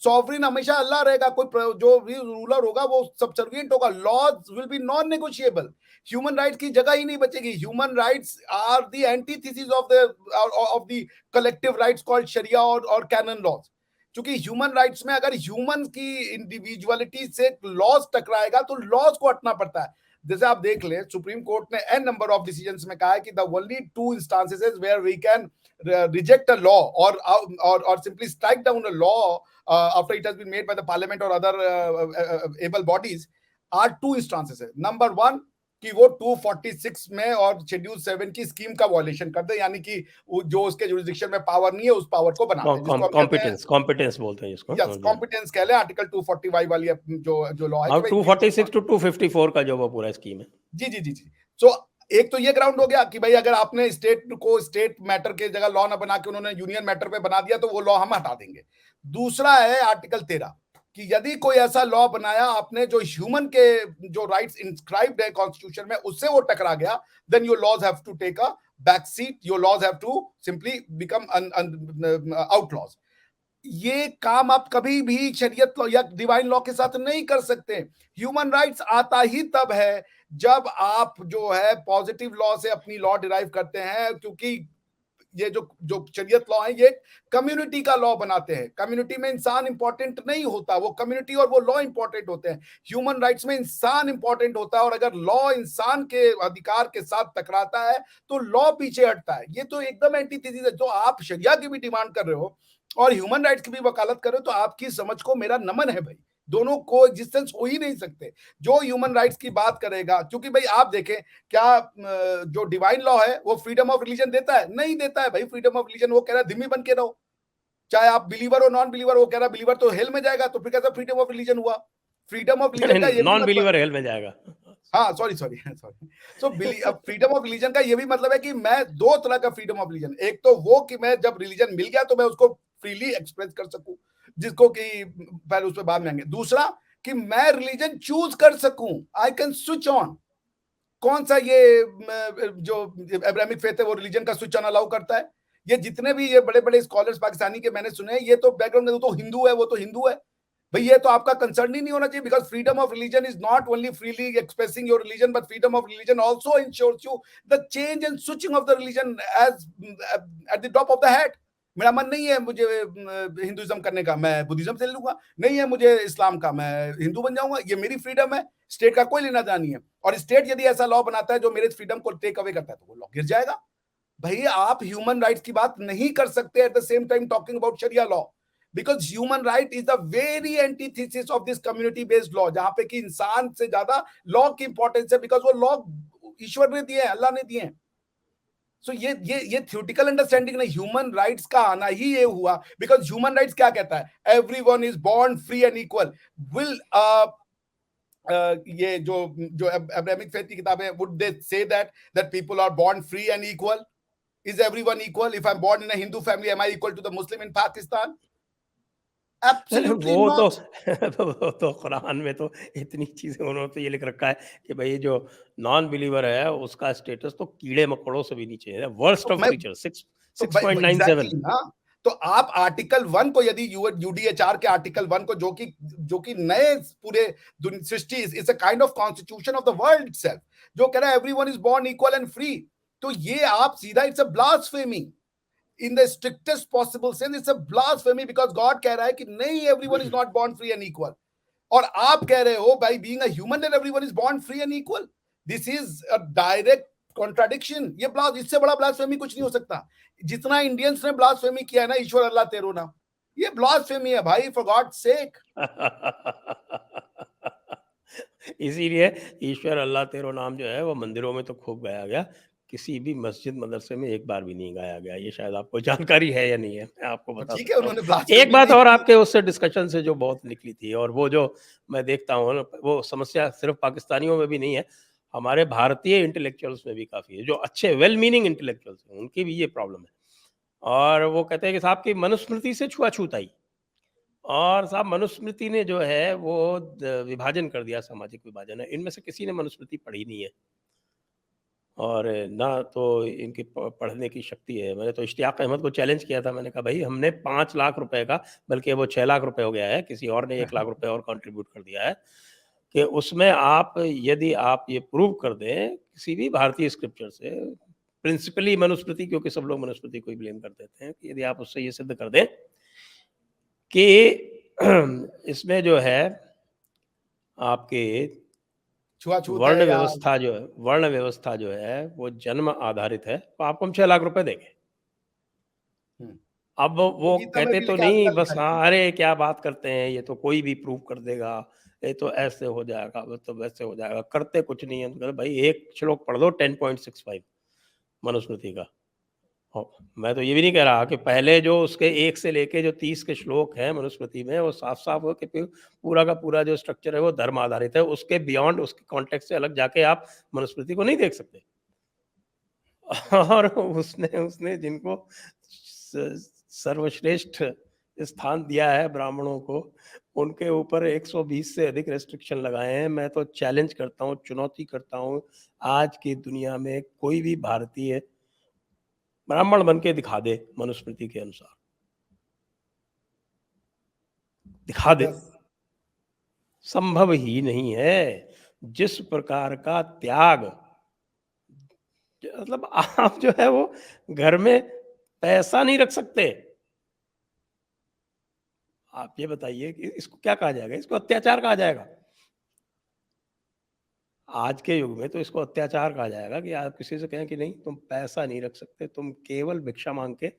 सॉवरिन हमेशा अल्लाह रहेगा, कोई जो भी रूलर होगा वो सबसर्विएंट होगा। Laws will be non negotiable. Human rights की जगह ही नहीं बचेगी। Human rights are the antithesis of the collective rights called शरिया और कैनन लॉज। क्योंकि ह्यूमन राइट्स में अगर ह्यूमन की इंडिविजुअलिटी से लॉज टकराएगा तो लॉज को हटना पड़ता है। जैसे आप देख लें, सुप्रीम कोर्ट ने एन नंबर ऑफ डिसीजंस में कहा है कि the only 2 instances where we can reject a law और simply strike down a law after it has been made by the parliament or other able bodies are 2 instances है। Number 1 कि वो 246 में और शेड्यूल 7 की स्कीम का violation कर दे, यानी कि जो उसके जुरिडिक्शन में पावर नहीं है उस पावर को बना दे, जिसको हम कहते हैं कॉम्पिटेंस बोलते हैं इसको। यस कॉम्पिटेंस कह ले। आर्टिकल 245 वाली जो लॉ है हाँ, कि भाई 246 टू 254 का जो वो पूरा स्कीम है। जी जी जी जी। सो एक तो ये ग्राउंड हो गया कि भाई अगर आपने स्टेट को स्टेट मैटर के जगह लॉ ना बना के उन्होंने यूनियन मैटर पे बना दिया तो वो लॉ हम हटा देंगे। दूसरा है आर्टिकल 13 कि यदि कोई ऐसा लॉ बनाया आपने जो ह्यूमन के जो राइट्स इंस्क्राइब्ड है कॉन्स्टिट्यूशन में उससे वो टकरा गया, then your laws have to take a back seat, your laws have to simply become outlaws. ये काम आप कभी भी शरीयत लॉ या डिवाइन लॉ के साथ नहीं कर सकते। ह्यूमन राइट्स आता ही तब है जब आप जो है पॉजिटिव लॉ से अपनी लॉ डिराइव करते हैं, क्योंकि ये जो जो शरीयत लॉ है ये कम्युनिटी का लॉ बनाते हैं। कम्युनिटी में इंसान इंपॉर्टेंट नहीं होता, वो कम्युनिटी और वो लॉ इंपॉर्टेंट होते हैं। ह्यूमन राइट्स में इंसान इंपॉर्टेंट होता है, और अगर लॉ इंसान के अधिकार के साथ टकराता है तो लॉ पीछे हटता है। ये तो एकदम एंटीथेसिस है। जो आप शरिया की भी डिमांड कर रहे हो और ह्यूमन राइट्स की भी वकालत कर रहे हो, तो आपकी समझ को मेरा नमन है भाई। दोनों को एग्जिस्टेंस हो ही नहीं सकते। जो ह्यूमन राइट्स की बात करेगा, क्योंकि भाई आप देखें, क्या जो डिवाइन लॉ है वो फ्रीडम ऑफ रिलीजन देता है? नहीं देता है भाई फ्रीडम ऑफ रिलीजन। वो कह रहा है दिम्मी बन के रहो, चाहे आप बिलीवर हो नॉन बिलीवर। वो कह रहा है बिलीवर तो हेल में जाएगा, तो फिर कैसा फ्रीडम ऑफ रिलीजन हुआ? फ्रीडम ऑफ रिलीजन का ये भी नॉन मतलब, बिलीवर हेल में जाएगा। हाँ sorry sorry sorry, so freedom of religion का ये भी मतलब है कि मैं दो तरह का फ्रीडम ऑफ रिलीजन, एक तो वो कि मैं जब रिलीजन मिल गया तो मैं उसको फ्रीली एक्सप्रेस कर सकूं, जिसको कि पहले उस पर बाद में आएंगे। दूसरा कि मैं रिलीजन चूज कर सकूं, आई कैन स्विच ऑन। कौन सा ये जो एब्राहमिक फेथ है वो रिलीजन का स्विच ऑन अलाउ करता है? ये जितने भी ये बड़े बड़े स्कॉलर्स पाकिस्तानी के मैंने सुने, ये तो बैकग्राउंड में तो हिंदू है, वो तो हिंदू है। भाई ये तो आपका कंसर्न ही नहीं होना चाहिए, because freedom of religion is not only freely expressing your religion, but freedom of religion also insures you the change and switching of the religion as at the top of the head. मेरा मन नहीं है मुझे Hinduism करने का, मैं Buddhism से ले लूंगा। नहीं है मुझे इस्लाम का, मैं हिंदू बन जाऊंगा। ये मेरी फ्रीडम है, स्टेट का कोई लेना देना नहीं है। और स्टेट यदि ऐसा लॉ बनाता है जो मेरे फ्रीडम को टेक अवे करता है, तो वो लॉ गिर जाएगा। भाई आप ह्यूमन राइट्स की बात नहीं कर सकते at the same time talking about sharia law, because human right is the very antithesis of this community based law, जहां पे कि इंसान से ज्यादा लॉ की इंपॉर्टेंस है, बिकॉज वो लॉ ईश्वर ने दिए हैं, अल्लाह ने दिए हैं। सो ये थ्योरेटिकल अंडरस्टैंडिंग नहीं, ह्यूमन राइट्स का आना ही ये हुआ बिकॉज ह्यूमन राइट्स क्या कहता है? Everyone is born free and equal. Will ये जो अब्राहमिक फेथ की किताबें, would they say that people are born free and equal? Is everyone equal? If I'm born in a Hindu family, am I equal to the Muslim in Pakistan? Absolutely वो तो not. वो तो कुरान में तो इतनी चीजें उन्होंने तो ये लिख रखा है कि भाई जो नॉन बिलीवर है उसका स्टेटस तो कीड़े मकोड़ों से भी नीचे है, वर्स्ट तो ऑफ मैं क्रीचर, तो 6.97। एग्जैक्टली ना। तो आप आर्टिकल 1 को यदि यूडीएचआर के आर्टिकल 1 को, जो कि नए पूरे सृष्टि, it's a kind of constitution of the world itself, जो कह रहा है everyone is born equal and free, तो ये आप सीधा, it's a blasphemy in the strictest possible sense. It's a blasphemy because God कह रहा है कि नहीं, everyone is not born free and equal, और आप कह रहे हो by being a human that everyone is born free and equal. This is a direct contradiction. ये इससे बड़ा ब्लास्फेमी कुछ नहीं हो सकता। जितना इंडियंस ने ब्लास्फेमी किया है ना, ईश्वर अल्लाह तेरो नाम, ये ब्लास्फेमी है भाई, फॉर गॉड सेक। इसीलिए ईश्वर अल्लाह तेरो नाम जो है वो मंदिरों में तो खूब गाया गया, किसी भी मस्जिद मदरसे में एक बार भी नहीं गाया गया। ये शायद आपको जानकारी है या नहीं है, मैं आपको तो बता ठीक है, सकता हूँ। उन्होंने एक ब्लास्फेमी बात नहीं और की। आपके उससे डिस्कशन से जो बहुत निकली थी, और वो जो मैं देखता हूँ ना, वो समस्या सिर्फ पाकिस्तानियों में भी नहीं है, हमारे भारतीय इंटेलेक्चुअल्स में भी काफ़ी है। जो अच्छे वेल मीनिंग इंटेलेक्चुअल्स हैं उनकी भी ये प्रॉब्लम है। और वो कहते हैं कि साहब की मनुस्मृति से छुआछूत आई, और साहब मनुस्मृति ने जो है वो विभाजन कर दिया, सामाजिक विभाजन है। इनमें से किसी ने मनुस्मृति पढ़ी नहीं है, और ना तो इनकी पढ़ने की शक्ति है। मैंने तो इश्तियाक अहमद को चैलेंज किया था, मैंने कहा भाई हमने 5 लाख रुपए का, बल्कि वो 6 लाख रुपए हो गया है, किसी और ने 1 लाख रुपए और कंट्रीब्यूट कर दिया है, कि उसमें आप यदि आप ये प्रूव कर दें किसी भी भारतीय स्क्रिप्चर से, प्रिंसिपली मनुस्मृति, क्योंकि सब लोग मनुस्मृति को ही ब्लेम कर देते हैं, कि यदि आप उससे ये सिद्ध कर दें कि इसमें जो है आपके छुआछूत है या वर्ण व्यवस्था जो है वो जन्म आधारित है, तो आपको हम 6 लाख रुपए देंगे। अब वो वो गीता में कहते भी तो लिखा, नहीं, आजकल बस लिखा है। हाँ, अरे क्या बात करते हैं, ये तो कोई भी प्रूव कर देगा, ये तो ऐसे हो जाएगा, वो तो वैसे हो जाएगा, करते कुछ नहीं है। तो कहते भाई एक श्लोक पढ़ दो 10.65 मनुस्मृति का। मैं तो ये भी नहीं कह रहा कि पहले जो उसके 1 से लेके जो 30 के श्लोक हैं मनुस्मृति में, वो साफ-साफ हो कि पूरा का पूरा जो स्ट्रक्चर है वो धर्म आधारित है। उसके बियॉन्ड, उसके कॉन्टेक्स्ट से अलग जाके आप मनुस्मृति को नहीं देख सकते। और उसने उसने जिनको सर्वश्रेष्ठ स्थान दिया है ब्राह्मणों को, उनके ऊपर 120 से अधिक रेस्ट्रिक्शन लगाए हैं। मैं तो चैलेंज करता हूँ, चुनौती करता हूँ, आज की दुनिया में कोई भी भारतीय ब्राह्मण बन के दिखा दे मनुस्मृति के अनुसार। दिखा दे, यस। संभव ही नहीं है। जिस प्रकार का त्याग, मतलब आप जो है वो घर में पैसा नहीं रख सकते। आप ये बताइए कि इसको क्या कहा जाएगा? इसको अत्याचार कहा जाएगा। आज के युग में तो इसको अत्याचार कहा जाएगा कि आप किसी से कहें कि नहीं तुम पैसा नहीं रख सकते, तुम केवल भिक्षा माँग के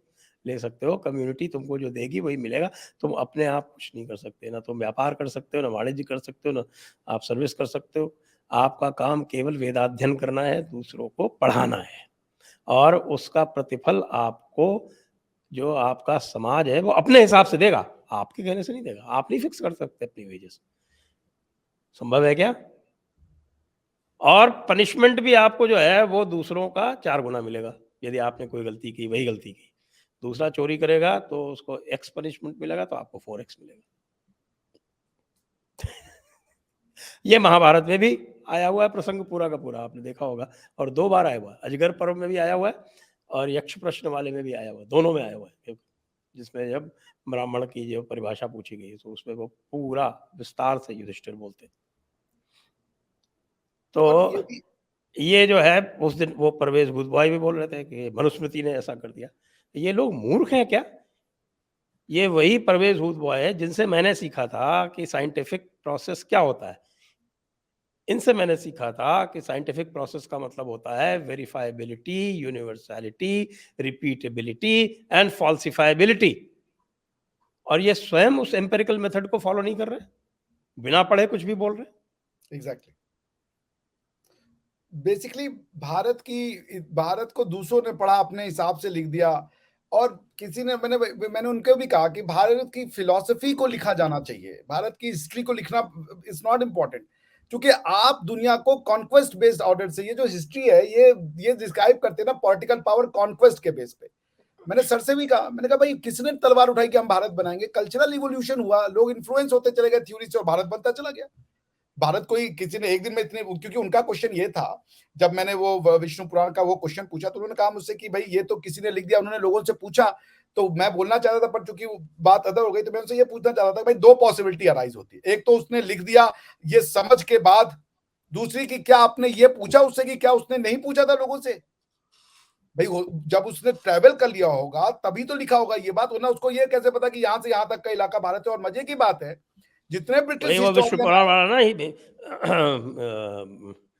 ले सकते हो, कम्युनिटी तुमको जो देगी वही मिलेगा। तुम अपने आप कुछ नहीं कर सकते, ना तुम व्यापार कर सकते हो, ना वाणिज्य कर सकते हो, ना आप सर्विस कर सकते हो। आपका काम केवल वेदाध्ययन करना है, दूसरों को पढ़ाना है और उसका प्रतिफल आपको, जो आपका समाज है वो अपने हिसाब से देगा, आपके कहने से नहीं देगा। आप नहीं फिक्स कर सकते अपनी वेजेस। संभव है क्या? और पनिशमेंट भी आपको जो है वो दूसरों का 4 गुना मिलेगा। यदि आपने कोई गलती की, वही गलती की। दूसरा चोरी करेगा तो उसको एक्स पनिशमेंट मिलेगा, तो आपको 4 एक्स मिलेगा। ये महाभारत में भी आया हुआ है प्रसंग पूरा का पूरा, आपने देखा होगा। और 2 बार आया हुआ है। अजगर पर्व में भी आया हुआ है और यक्ष प्रश्न वाले में भी आया हुआ है, दोनों में आया हुआ है। जिसमें जब ब्राह्मण की जो परिभाषा पूछी गई तो उसमें वो पूरा विस्तार से युधिष्ठिर बोलते हैं। और ये तो भी ये जो है उस दिन वो परवेज़ भूतभाई भी बोल रहे थे कि मनुस्मृति ने ऐसा कर दिया। ये लोग मूर्ख हैं क्या? ये वही परवेज़ भूतभाई है जिनसे मैंने सीखा था कि साइंटिफिक प्रोसेस क्या होता है। इनसे मैंने सीखा था कि साइंटिफिक प्रोसेस का मतलब होता है वेरिफाएबिलिटी, यूनिवर्सैलिटी, रिपीटेबिलिटी एंड फॉल्सिफाएबिलिटी। और ये स्वयं उस एम्पिरिकल मेथड को फॉलो नहीं कर रहे, बिना पढ़े कुछ भी बोल रहे हैं। एग्ज़ैक्टली। बेसिकली भारत को दूसरों ने पढ़ा, अपने हिसाब से लिख दिया। और किसी ने मैंने उनको भी कहा कि भारत की फिलॉसफी को लिखा जाना चाहिए, भारत की हिस्ट्री को लिखना इज नॉट इम्पोर्टेंट। क्योंकि आप दुनिया को कॉन्क्वेस्ट बेस्ड ऑर्डर से, ये जो हिस्ट्री है ये डिस्क्राइब करते हैं ना पॉलिटिकल पावर कॉन्क्वेस्ट के बेस पे। मैंने सर से भी कहा, मैंने कहा भाई किसने तलवार उठाई कि हम भारत बनाएंगे? कल्चरल इवोल्यूशन हुआ, लोग इन्फ्लुएंस होते चले गए थ्योरी से और भारत बनता चला गया। भारत कोई किसी ने एक दिन में इतने, क्योंकि उनका क्वेश्चन ये था, जब मैंने वो विष्णु पुराण का वो क्वेश्चन पूछा तो उन्होंने कहा मुझसे कि भाई ये तो किसी ने लिख दिया, उन्होंने लोगों से पूछा। तो मैं बोलना चाहता था पर चूंकि बात अदर हो गई तो मैं उनसे ये पूछना चाहता था भाई 2 पॉसिबिलिटी अराइज होती है। एक तो उसने लिख दिया ये समझ के बाद, दूसरी कि क्या आपने ये पूछा उससे कि क्या उसने नहीं पूछा था लोगों से? भाई जब उसने ट्रैवल कर लिया होगा तभी तो लिखा होगा ये बात, वरना उसको ये कैसे पता कि यहाँ से यहाँ तक का इलाका भारत है? और मजे की बात है, जितने ब्रिटिश वही वो विष्णु हिस्टोरियन पुराण आए, वाला ना ही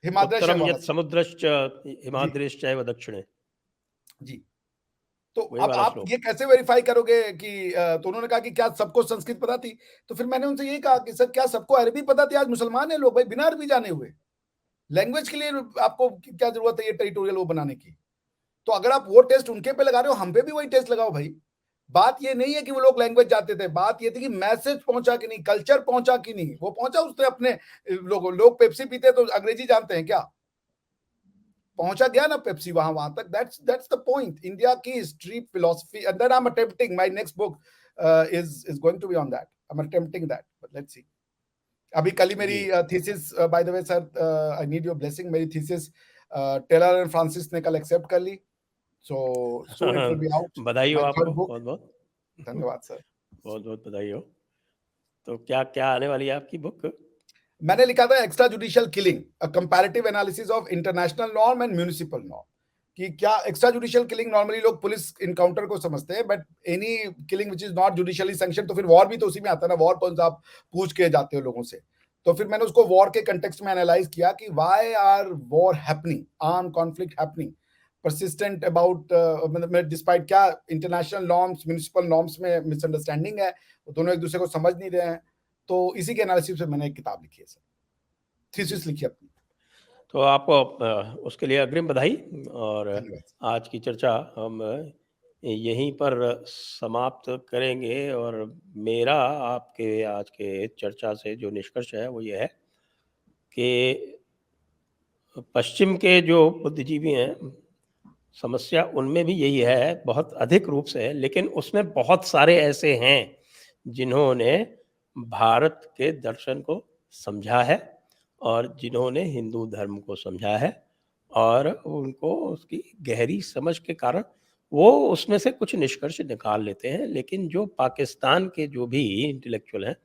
हिमाद्री उत्तरम शैव वाला यत् था। समुद्रश्च जी, हिमाद्रिश्चैव दक्षिणे, जी। तो वही अब वाला आप श्लोक। ये कैसे वेरीफाई करोगे कि तो उन्होंने कहा कि क्या सबको संस्कृत पता थी? तो फिर मैंने उनसे यही कहा कि सर क्या सबको अरबी पता थी? आज मुसलमान है लोग भाई बिना अरबी जाने हुए। लैंग्वेज के लिए आपको क्या जरूरत है ये टेरिटोरियल वो बनाने की? तो अगर आप वो टेस्ट उनके पे लगा रहे हो, हम पे भी वही टेस्ट लगाओ भाई। बात ये नहीं है कि वो लोग लैंग्वेज जानते थे, बात ये थी कि मैसेज पहुंचा कि नहीं, कल्चर पहुंचा कि नहीं। वो पहुंचा उसने अपने लोग पेप्सी पीते तो अंग्रेजी जानते हैं क्या? पहुंचा गया ना पेप्सी वहां वहां तक। That's the point. इंडिया की history philosophy, and then I am attempting my next book is going to be on that. I am attempting that, but let's see. अभी कल ही मेरी जी। Thesis, by the way sir I need your blessing, मेरी thesis Taylor and Francis ने कल accept कर ली। So soon it will be out, बधाई हो माय आपको थर्ड बुक। बहुत बहुत। धन्यवाद सर। बहुत बहुत बधाई हो। तो क्या क्या आने वाली है आपकी बुक? मैंने लिखा था extra judicial killing, a comparative analysis of international norm and municipal norm. कि क्या एक्स्ट्रा जुडिशियल किलिंग, नॉर्मली लोग पुलिस इनकाउंटर को समझते हैं, but any killing which is not judicially sanction, तो फिर वॉर भी तो उसी में आता है ना। वॉर कौन सा आप पूछ के जाते हो लोगों से? तो फिर मैंने उसको वॉर के कंटेक्स्ट में एनालाइज किया कि why are war happening, arm conflict happening, persistent about मतलब डिस्पाइट क्या इंटरनेशनल नॉर्म्स म्युनिसिपल नॉर्म्स में मिसअंडरस्टैंडिंग है, वो दोनों एक दूसरे को समझ नहीं रहे हैं। तो इसी के एनालिसिस में मैंने एक किताब लिखी है सर, जी। थीसिस लिखी अपनी। तो आपको उसके लिए अग्रिम बधाई। और धन्यवाद। आज की चर्चा हम यहीं पर समाप्त करेंगे। और मेरा आपके आज के चर्चा से जो निष्कर्ष है वो ये है कि पश्चिम के जो बुद्धिजीवी हैं, समस्या उनमें भी यही है, बहुत अधिक रूप से है, लेकिन उसमें बहुत सारे ऐसे हैं जिन्होंने भारत के दर्शन को समझा है और जिन्होंने हिंदू धर्म को समझा है और उनको उसकी गहरी समझ के कारण वो उसमें से कुछ निष्कर्ष निकाल लेते हैं। लेकिन जो पाकिस्तान के जो भी इंटेलेक्चुअल हैं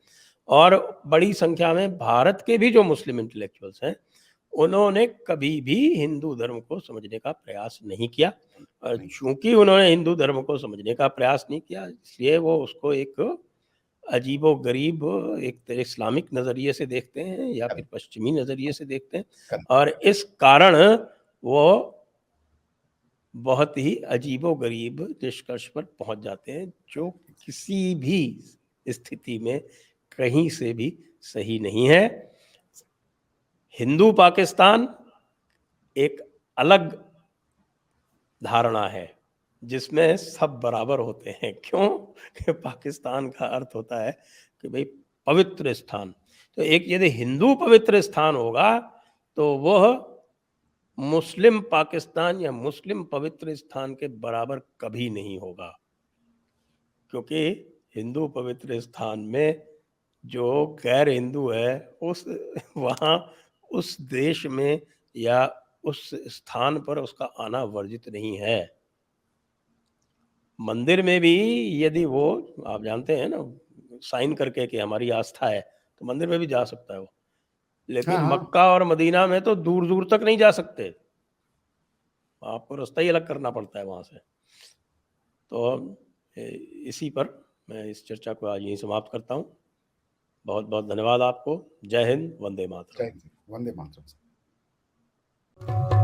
और बड़ी संख्या में भारत के भी जो मुस्लिम इंटेलेक्चुअल्स हैं, उन्होंने कभी भी हिंदू धर्म को समझने का प्रयास नहीं किया। और नहीं। चूंकि उन्होंने हिंदू धर्म को समझने का प्रयास नहीं किया, इसलिए वो उसको एक अजीबो-गरीब एक तरह इस्लामिक नज़रिए से देखते हैं या फिर करेक्ट, पश्चिमी नज़रिए से देखते हैं। करेक्ट, और इस कारण वो बहुत ही अजीबो-गरीब निष्कर्ष पर पहुंच जाते हैं, जो किसी भी स्थिति में कहीं से भी सही नहीं है। हिंदू पाकिस्तान एक अलग धारणा है, जिसमें सब बराबर होते हैं। क्यों? कि पाकिस्तान का अर्थ होता है कि भाई पवित्र स्थान। तो एक यदि हिंदू पवित्र स्थान होगा, तो वह मुस्लिम पाकिस्तान या मुस्लिम पवित्र स्थान के बराबर कभी नहीं होगा। क्योंकि हिंदू पवित्र स्थान में जो गैर हिंदू है, उस वहाँ उस देश में या उस स्थान पर उसका आना वर्जित नहीं है। मंदिर में भी यदि वो, आप जानते हैं ना, साइन करके कि हमारी आस्था है, तो मंदिर में भी जा सकता है वो। हाँ, लेकिन हाँ, मक्का और मदीना में तो दूर-दूर तक नहीं जा सकते। आपको रास्ता ही अलग करना पड़ता है वहाँ से। तो इसी पर मैं इस चर्चा को आज यहीं समाप्त करता हूँ। बहुत-बहुत धन्यवाद आपको। जय हिंद, वंदे मातरम। जय हिंद, वंदे मातरम।